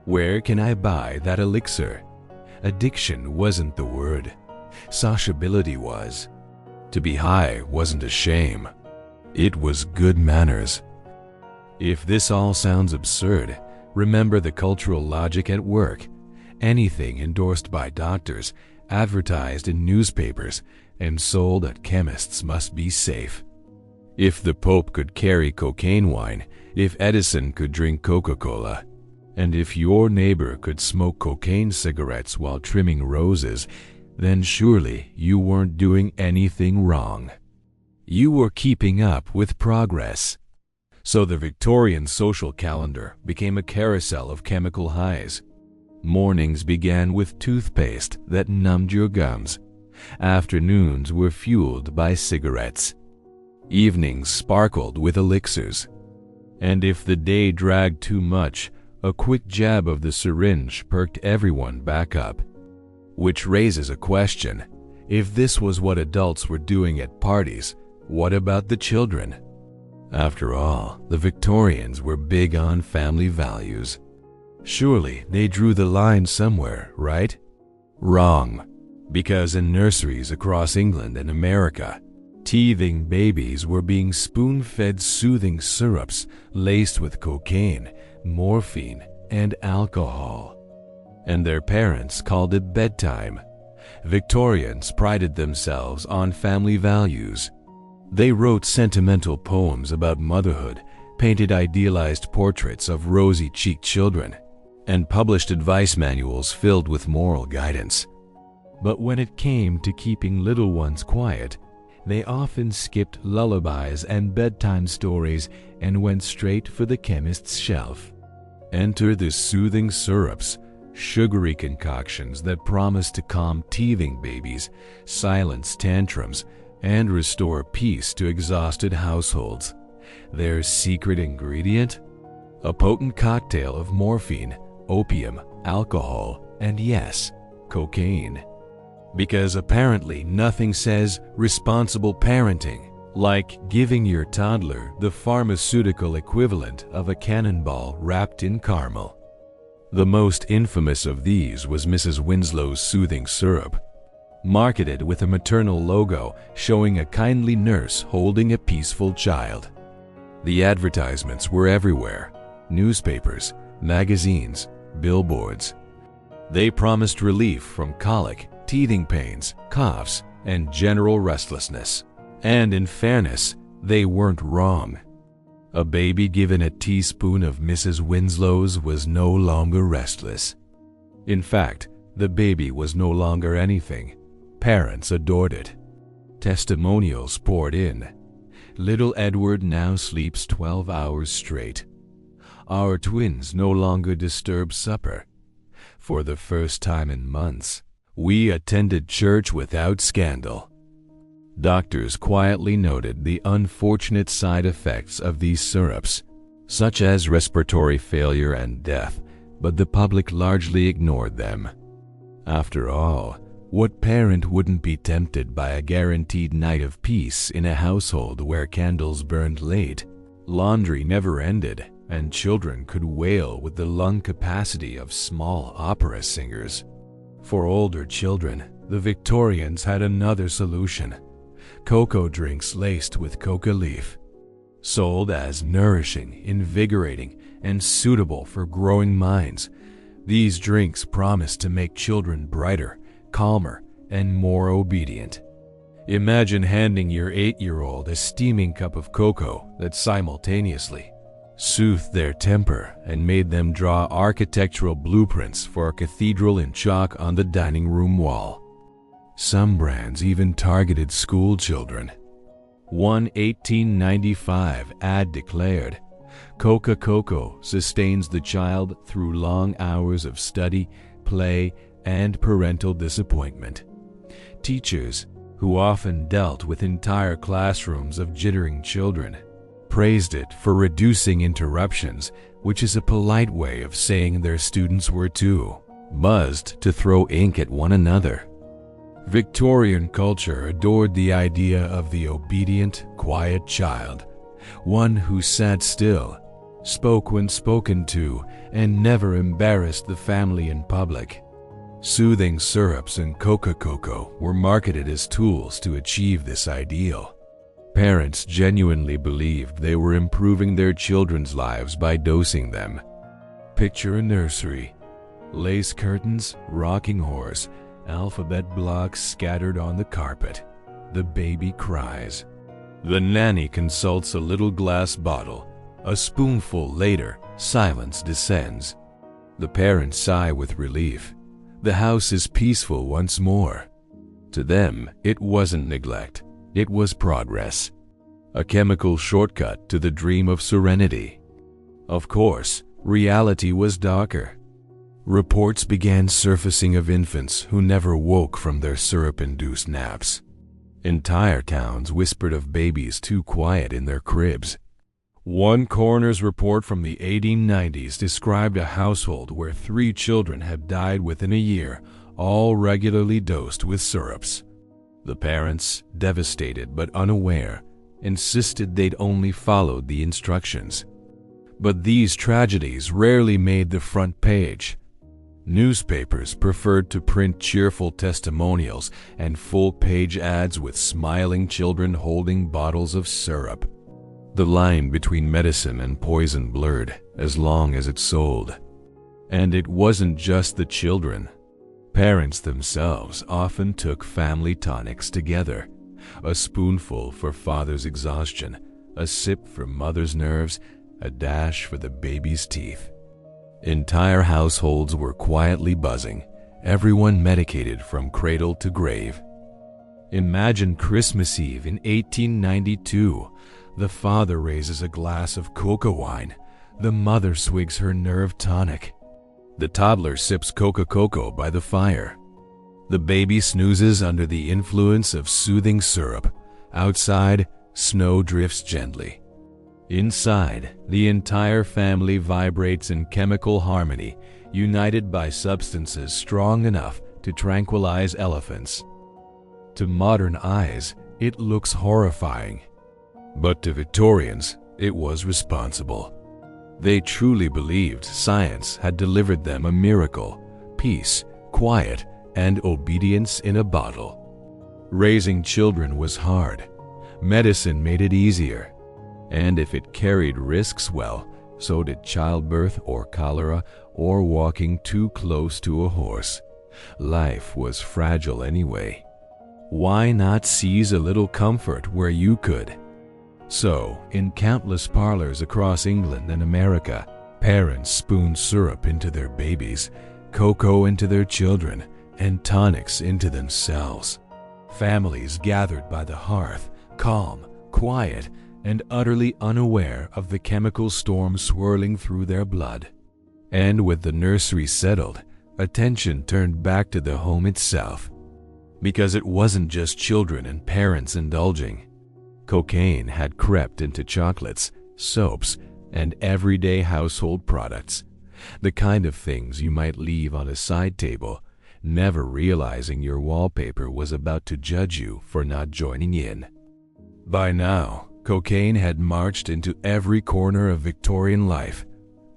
Where can I buy that elixir? Addiction wasn't the word. Sociability was. To be high wasn't a shame. It was good manners. If this all sounds absurd, remember the cultural logic at work. Anything endorsed by doctors, advertised in newspapers, and sold at chemists must be safe. If the Pope could carry cocaine wine, if Edison could drink Coca Cola, and if your neighbor could smoke cocaine cigarettes while trimming roses, then surely you weren't doing anything wrong. You were keeping up with progress. So the Victorian social calendar became a carousel of chemical highs. Mornings began with toothpaste that numbed your gums. Afternoons were fueled by cigarettes. Evenings sparkled with elixirs. And if the day dragged too much, a quick jab of the syringe perked everyone back up. Which raises a question. If this was what adults were doing at parties, what about the children? After all, the Victorians were big on family values. Surely they drew the line somewhere, right? Wrong, because in nurseries across England and America, teething babies were being spoon-fed soothing syrups laced with cocaine, morphine, and alcohol. And their parents called it bedtime. Victorians prided themselves on family values. They wrote sentimental poems about motherhood, painted idealized portraits of rosy-cheeked children, and published advice manuals filled with moral guidance. But when it came to keeping little ones quiet, they often skipped lullabies and bedtime stories and went straight for the chemist's shelf. Enter the soothing syrups, sugary concoctions that promise to calm teething babies, silence tantrums, and restore peace to exhausted households. Their secret ingredient? A potent cocktail of morphine, opium, alcohol, and yes, cocaine. Because apparently nothing says responsible parenting like giving your toddler the pharmaceutical equivalent of a cannonball wrapped in caramel. The most infamous of these was Mrs. Winslow's soothing syrup, marketed with a maternal logo showing a kindly nurse holding a peaceful child. The advertisements were everywhere: newspapers, magazines, billboards. They promised relief from colic, teething pains, coughs, and general restlessness. And in fairness, they weren't wrong. A baby given a teaspoon of Mrs. Winslow's was no longer restless. In fact, the baby was no longer anything. Parents adored it. Testimonials poured in. Little Edward now sleeps 12 hours straight. Our twins no longer disturb supper. For the first time in months, we attended church without scandal. Doctors quietly noted the unfortunate side effects of these syrups, such as respiratory failure and death, but the public largely ignored them. After all, what parent wouldn't be tempted by a guaranteed night of peace in a household where candles burned late, laundry never ended, and children could wail with the lung capacity of small opera singers? For older children, the Victorians had another solution: cocoa drinks laced with coca leaf. Sold as nourishing, invigorating, and suitable for growing minds, these drinks promised to make children brighter, calmer, and more obedient. Imagine handing your 8-year-old a steaming cup of cocoa that simultaneously soothed their temper and made them draw architectural blueprints for a cathedral in chalk on the dining room wall. Some brands even targeted school children. One 1895 ad declared, "Coca Cola sustains the child through long hours of study, play, and parental disappointment." Teachers, who often dealt with entire classrooms of jittering children, praised it for reducing interruptions, which is a polite way of saying their students were too buzzed to throw ink at one another. Victorian culture adored the idea of the obedient, quiet child, one who sat still, spoke when spoken to, and never embarrassed the family in public. Soothing syrups and Coca Cola were marketed as tools to achieve this ideal. Parents genuinely believed they were improving their children's lives by dosing them. Picture a nursery: lace curtains, rocking horse, alphabet blocks scattered on the carpet. The baby cries. The nanny consults a little glass bottle. A spoonful later, silence descends. The parents sigh with relief. The house is peaceful once more. To them, it wasn't neglect. It was progress. A chemical shortcut to the dream of serenity. Of course, reality was darker. Reports began surfacing of infants who never woke from their syrup-induced naps. Entire towns whispered of babies too quiet in their cribs. One coroner's report from the 1890s described a household where 3 children had died within a year, all regularly dosed with syrups. The parents, devastated but unaware, insisted they'd only followed the instructions. But these tragedies rarely made the front page. Newspapers preferred to print cheerful testimonials and full-page ads with smiling children holding bottles of syrup. The line between medicine and poison blurred as long as it sold. And it wasn't just the children. Parents themselves often took family tonics together. A spoonful for father's exhaustion, a sip for mother's nerves, a dash for the baby's teeth. Entire households were quietly buzzing, everyone medicated from cradle to grave. Imagine Christmas Eve in 1892. The father raises a glass of coca wine. The mother swigs her nerve tonic. The toddler sips Coca Cola by the fire. The baby snoozes under the influence of soothing syrup. Outside, snow drifts gently. Inside, the entire family vibrates in chemical harmony, united by substances strong enough to tranquilize elephants. To modern eyes, it looks horrifying. But to Victorians, it was responsible. They truly believed science had delivered them a miracle, peace, quiet, and obedience in a bottle. Raising children was hard. Medicine made it easier. And if it carried risks, well, so did childbirth or cholera or walking too close to a horse. Life was fragile anyway. Why not seize a little comfort where you could? So, in countless parlors across England and America, parents spooned syrup into their babies, cocoa into their children, and tonics into themselves. Families gathered by the hearth, calm, quiet, and utterly unaware of the chemical storm swirling through their blood. And with the nursery settled, attention turned back to the home itself. Because it wasn't just children and parents indulging. Cocaine had crept into chocolates, soaps, and everyday household products. The kind of things you might leave on a side table, never realizing your wallpaper was about to judge you for not joining in. By now, cocaine had marched into every corner of Victorian life.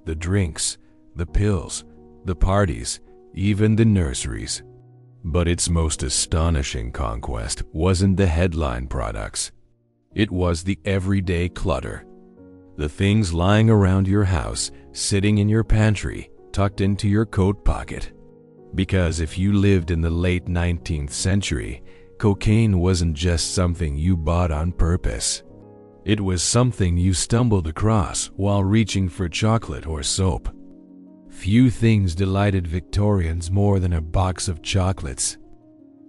The drinks, the pills, the parties, even the nurseries. But its most astonishing conquest wasn't the headline products. It was the everyday clutter. The things lying around your house, sitting in your pantry, tucked into your coat pocket. Because if you lived in the late 19th century, cocaine wasn't just something you bought on purpose. It was something you stumbled across while reaching for chocolate or soap. Few things delighted Victorians more than a box of chocolates.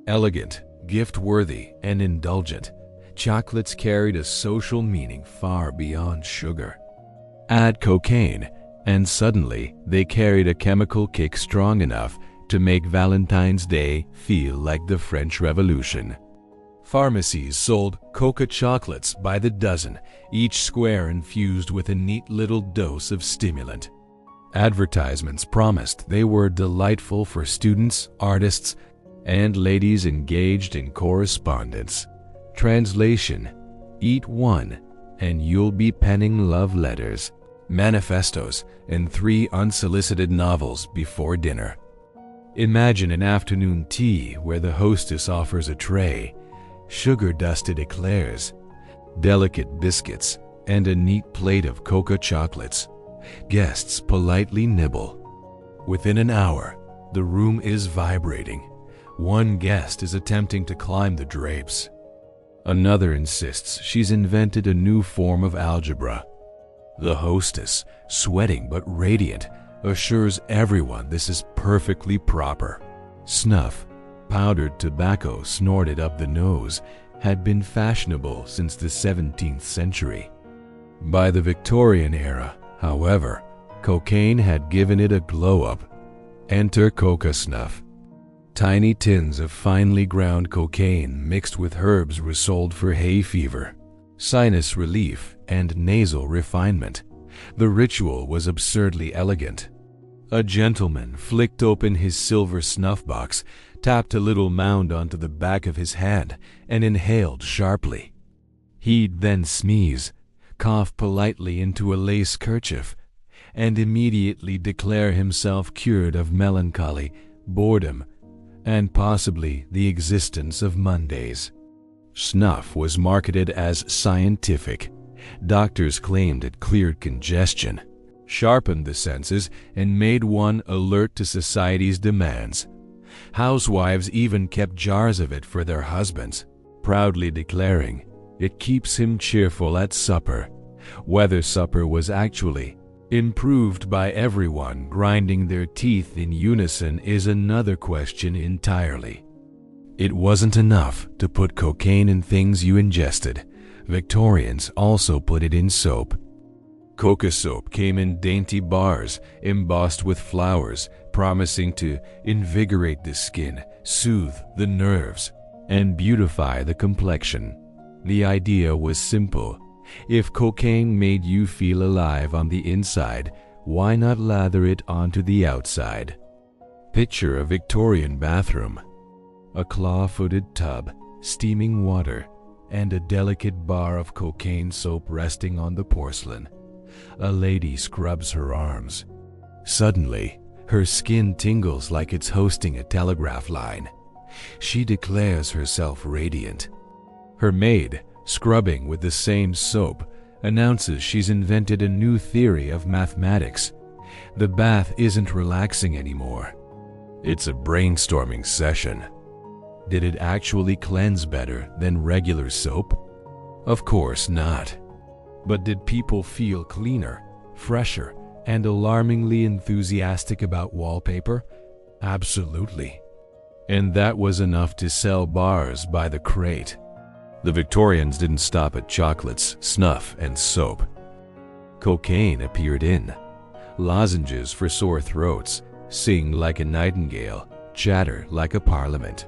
Elegant, gift-worthy, and indulgent, chocolates carried a social meaning far beyond sugar. Add cocaine, and suddenly they carried a chemical kick strong enough to make Valentine's Day feel like the French Revolution. Pharmacies sold Coca chocolates by the dozen, each square infused with a neat little dose of stimulant. Advertisements promised they were delightful for students, artists, and ladies engaged in correspondence. Translation: eat one, and you'll be penning love letters, manifestos, and 3 unsolicited novels before dinner. Imagine an afternoon tea where the hostess offers a tray, sugar-dusted eclairs, delicate biscuits, and a neat plate of Coca chocolates. Guests politely nibble. Within an hour, the room is vibrating. One guest is attempting to climb the drapes. Another insists she's invented a new form of algebra. The hostess, sweating but radiant, assures everyone this is perfectly proper. Snuff, powdered tobacco snorted up the nose, had been fashionable since the 17th century. By the Victorian era, however, cocaine had given it a glow-up. Enter Coca Snuff. Tiny tins of finely ground cocaine mixed with herbs were sold for hay fever, sinus relief, and nasal refinement. The ritual was absurdly elegant. A gentleman flicked open his silver snuff box, tapped a little mound onto the back of his hand, and inhaled sharply. He'd then sneeze, cough politely into a lace kerchief, and immediately declare himself cured of melancholy, boredom, and possibly the existence of Mondays. Snuff was marketed as scientific. Doctors claimed it cleared congestion, sharpened the senses, and made one alert to society's demands. Housewives even kept jars of it for their husbands, proudly declaring, "It keeps him cheerful at supper." Whether supper was actually improved by everyone grinding their teeth in unison is another question entirely. It wasn't enough to put cocaine in things you ingested. Victorians also put it in soap. Coca soap came in dainty bars embossed with flowers, promising to invigorate the skin, soothe the nerves, and beautify the complexion. The idea was simple. If cocaine made you feel alive on the inside, why not lather it onto the outside? Picture a Victorian bathroom. A claw-footed tub, steaming water, and a delicate bar of cocaine soap resting on the porcelain. A lady scrubs her arms. Suddenly, her skin tingles like it's hosting a telegraph line. She declares herself radiant. Her maid, scrubbing with the same soap, announces she's invented a new theory of mathematics. The bath isn't relaxing anymore. It's a brainstorming session. Did it actually cleanse better than regular soap? Of course not. But did people feel cleaner, fresher, and alarmingly enthusiastic about wallpaper? Absolutely. And that was enough to sell bars by the crate. The Victorians didn't stop at chocolates, snuff, and soap. Cocaine appeared in lozenges for sore throats, sing like a nightingale, chatter like a parliament.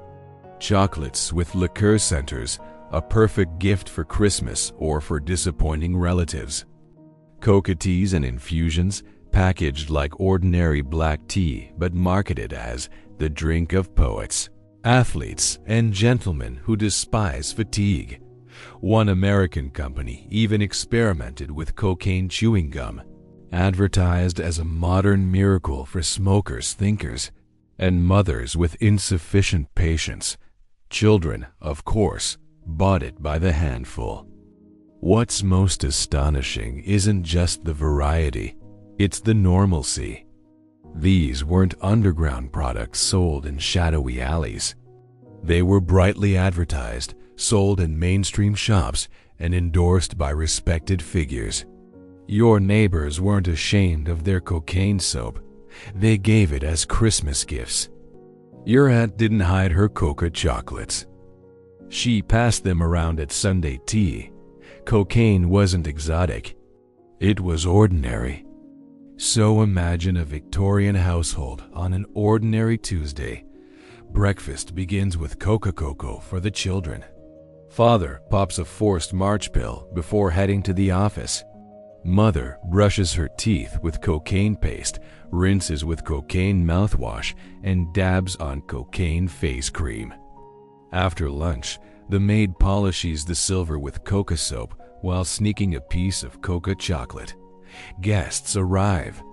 Chocolates with liqueur centers, a perfect gift for Christmas or for disappointing relatives. Coca teas and infusions, packaged like ordinary black tea but marketed as the drink of poets, athletes, and gentlemen who despise fatigue. One American company even experimented with cocaine chewing gum, advertised as a modern miracle for smokers, thinkers, and mothers with insufficient patience. Children, of course, bought it by the handful. What's most astonishing isn't just the variety, it's the normalcy. These weren't underground products sold in shadowy alleys. They were brightly advertised, sold in mainstream shops, and endorsed by respected figures. Your neighbors weren't ashamed of their cocaine soap. They gave it as Christmas gifts. Your aunt didn't hide her Coca chocolates. She passed them around at Sunday tea. Cocaine wasn't exotic. It was ordinary. So imagine a Victorian household on an ordinary Tuesday. Breakfast begins with Coca Cola for the children. Father pops a forced March pill before heading to the office. Mother brushes her teeth with cocaine paste, rinses with cocaine mouthwash, and dabs on cocaine face cream. After lunch, the maid polishes the silver with Coca soap while sneaking a piece of Coca chocolate. Guests arrive.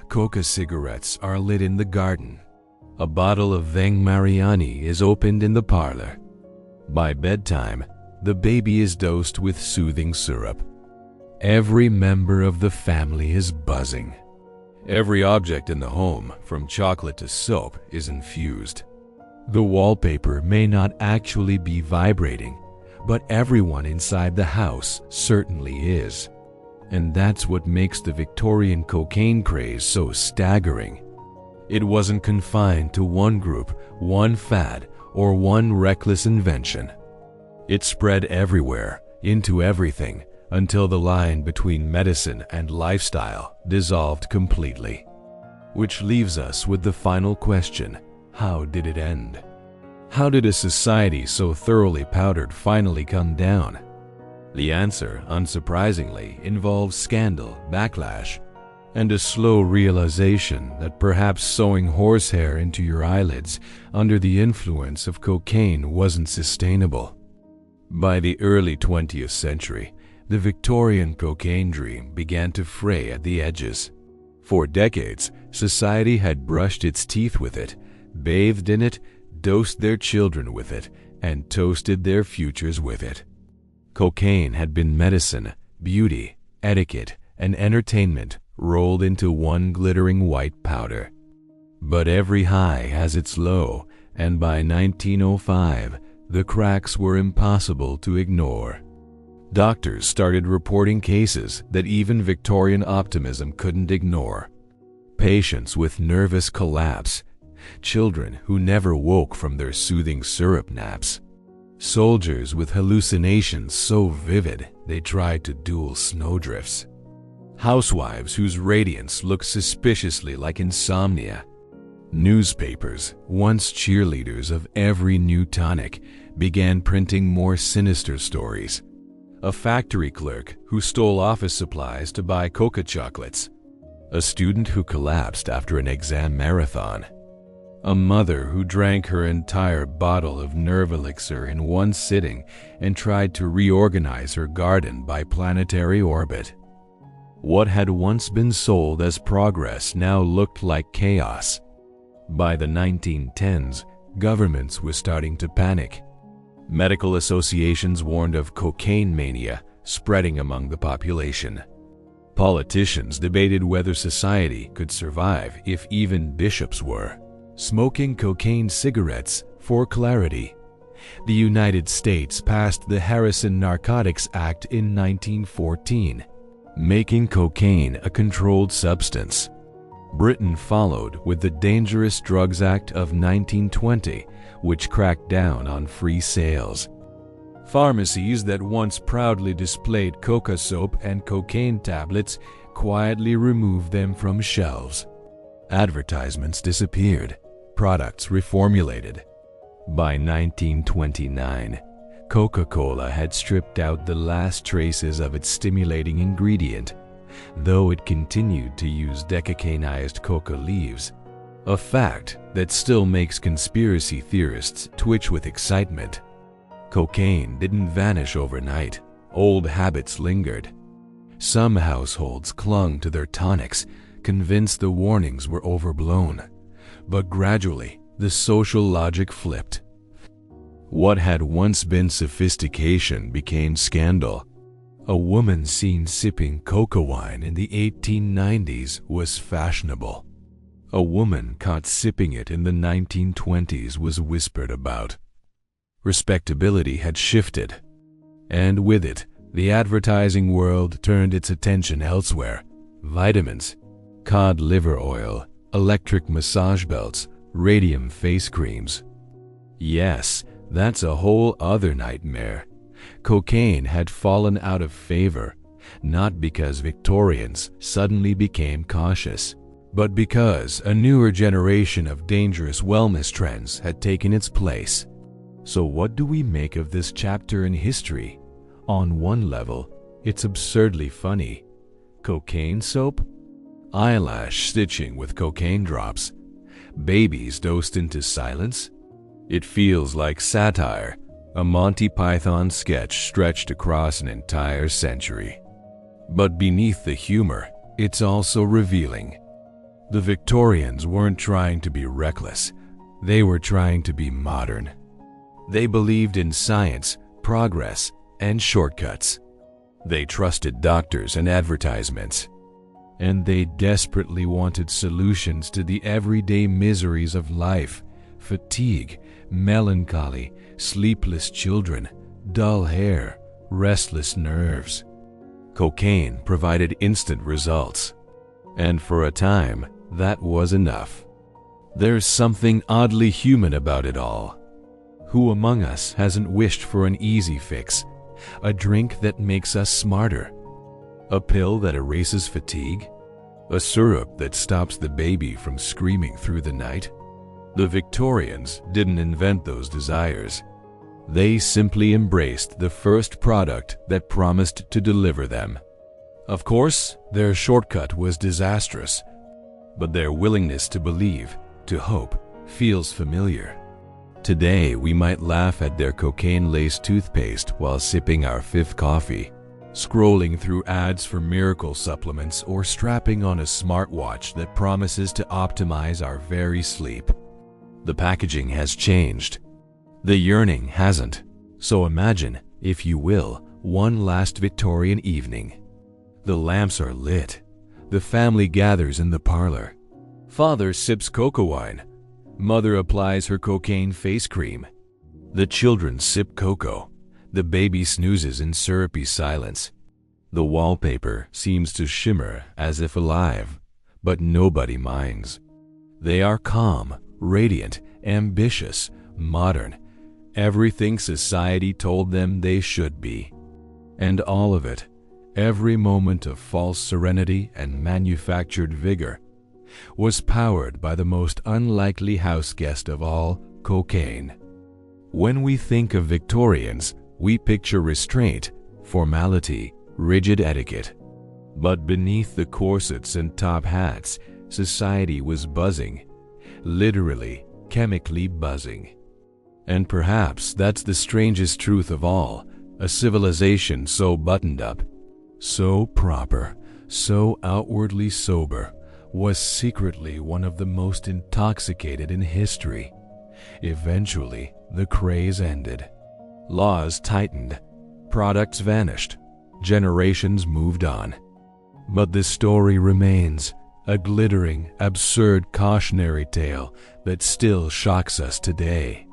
Coca cigarettes are lit in the garden. A bottle of Vin Mariani is opened in the parlor. By bedtime, the baby is dosed with soothing syrup. Every member of the family is buzzing. Every object in the home, from chocolate to soap, is infused. The wallpaper may not actually be vibrating, but everyone inside the house certainly is. And that's what makes the Victorian cocaine craze so staggering. It wasn't confined to one group, one fad, or one reckless invention. It spread everywhere, into everything, until the line between medicine and lifestyle dissolved completely. Which leaves us with the final question: how did it end? How did a society so thoroughly powdered finally come down? The answer, unsurprisingly, involves scandal, backlash, and a slow realization that perhaps sewing horsehair into your eyelids under the influence of cocaine wasn't sustainable. By the early 20th century, the Victorian cocaine dream began to fray at the edges. For decades, society had brushed its teeth with it, bathed in it, dosed their children with it, and toasted their futures with it. Cocaine had been medicine, beauty, etiquette, and entertainment rolled into one glittering white powder. But every high has its low, and by 1905, the cracks were impossible to ignore. Doctors started reporting cases that even Victorian optimism couldn't ignore. Patients with nervous collapse, children who never woke from their soothing syrup naps, soldiers with hallucinations so vivid they tried to duel snowdrifts, housewives whose radiance looked suspiciously like insomnia. Newspapers, once cheerleaders of every new tonic, began printing more sinister stories. A factory clerk who stole office supplies to buy Coca chocolates, a student who collapsed after an exam marathon, a mother who drank her entire bottle of nerve elixir in one sitting and tried to reorganize her garden by planetary orbit. What had once been sold as progress now looked like chaos. By the 1910s, governments were starting to panic. Medical associations warned of cocaine mania spreading among the population. Politicians debated whether society could survive if even bishops were smoking cocaine cigarettes for clarity. The United States passed the Harrison Narcotics Act in 1914, making cocaine a controlled substance. Britain followed with the Dangerous Drugs Act of 1920, which cracked down on free sales. Pharmacies that once proudly displayed coca soap and cocaine tablets quietly removed them from shelves. Advertisements disappeared, products reformulated. By 1929, Coca Cola had stripped out the last traces of its stimulating ingredient, though it continued to use decocainized coca leaves, a fact that still makes conspiracy theorists twitch with excitement. Cocaine didn't vanish overnight. Old habits lingered. Some households clung to their tonics, convinced the warnings were overblown. But gradually, the social logic flipped. What had once been sophistication became scandal. A woman seen sipping coca wine in the 1890s was fashionable. A woman caught sipping it in the 1920s was whispered about. Respectability had shifted, and with it, the advertising world turned its attention elsewhere. Vitamins, cod liver oil, electric massage belts, radium face creams. Yes, that's a whole other nightmare. Cocaine had fallen out of favor, not because Victorians suddenly became cautious, but because a newer generation of dangerous wellness trends had taken its place. So what do we make of this chapter in history? On one level, it's absurdly funny. Cocaine soap? Eyelash stitching with cocaine drops? Babies dosed into silence? It feels like satire, a Monty Python sketch stretched across an entire century. But beneath the humor, it's also revealing. The Victorians weren't trying to be reckless. They were trying to be modern. They believed in science, progress, and shortcuts. They trusted doctors and advertisements. And they desperately wanted solutions to the everyday miseries of life: fatigue, melancholy, sleepless children, dull hair, restless nerves. Cocaine provided instant results. And for a time, that was enough. There's something oddly human about it all. Who among us hasn't wished for an easy fix, a drink that makes us smarter, a pill that erases fatigue, a syrup that stops the baby from screaming through the night? The Victorians didn't invent those desires. They simply embraced the first product that promised to deliver them. Of course, their shortcut was disastrous, but their willingness to believe, to hope, feels familiar. Today, we might laugh at their cocaine-laced toothpaste while sipping our fifth coffee. scrolling through ads for miracle supplements or strapping on a smartwatch that promises to optimize our very sleep. The packaging has changed. The yearning hasn't. So imagine, if you will, one last Victorian evening. The lamps are lit. The family gathers in the parlor. Father sips cocoa wine. Mother applies her cocaine face cream. The children sip cocoa. The baby snoozes in syrupy silence. The wallpaper seems to shimmer as if alive, but nobody minds. They are calm, radiant, ambitious, modern, everything society told them they should be. And all of it, every moment of false serenity and manufactured vigor, was powered by the most unlikely house guest of all, cocaine. When we think of Victorians, we picture restraint, formality, rigid etiquette. But beneath the corsets and top hats, society was buzzing, literally, chemically buzzing. And perhaps that's the strangest truth of all, a civilization so buttoned up, so proper, so outwardly sober, was secretly one of the most intoxicated in history. Eventually, the craze ended. Laws tightened, products vanished, generations moved on. But the story remains, a glittering, absurd cautionary tale that still shocks us today.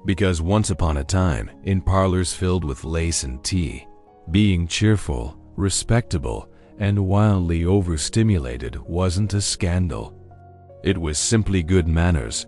Because once upon a time, in parlors filled with lace and tea, being cheerful, respectable, and wildly overstimulated wasn't a scandal. It was simply good manners,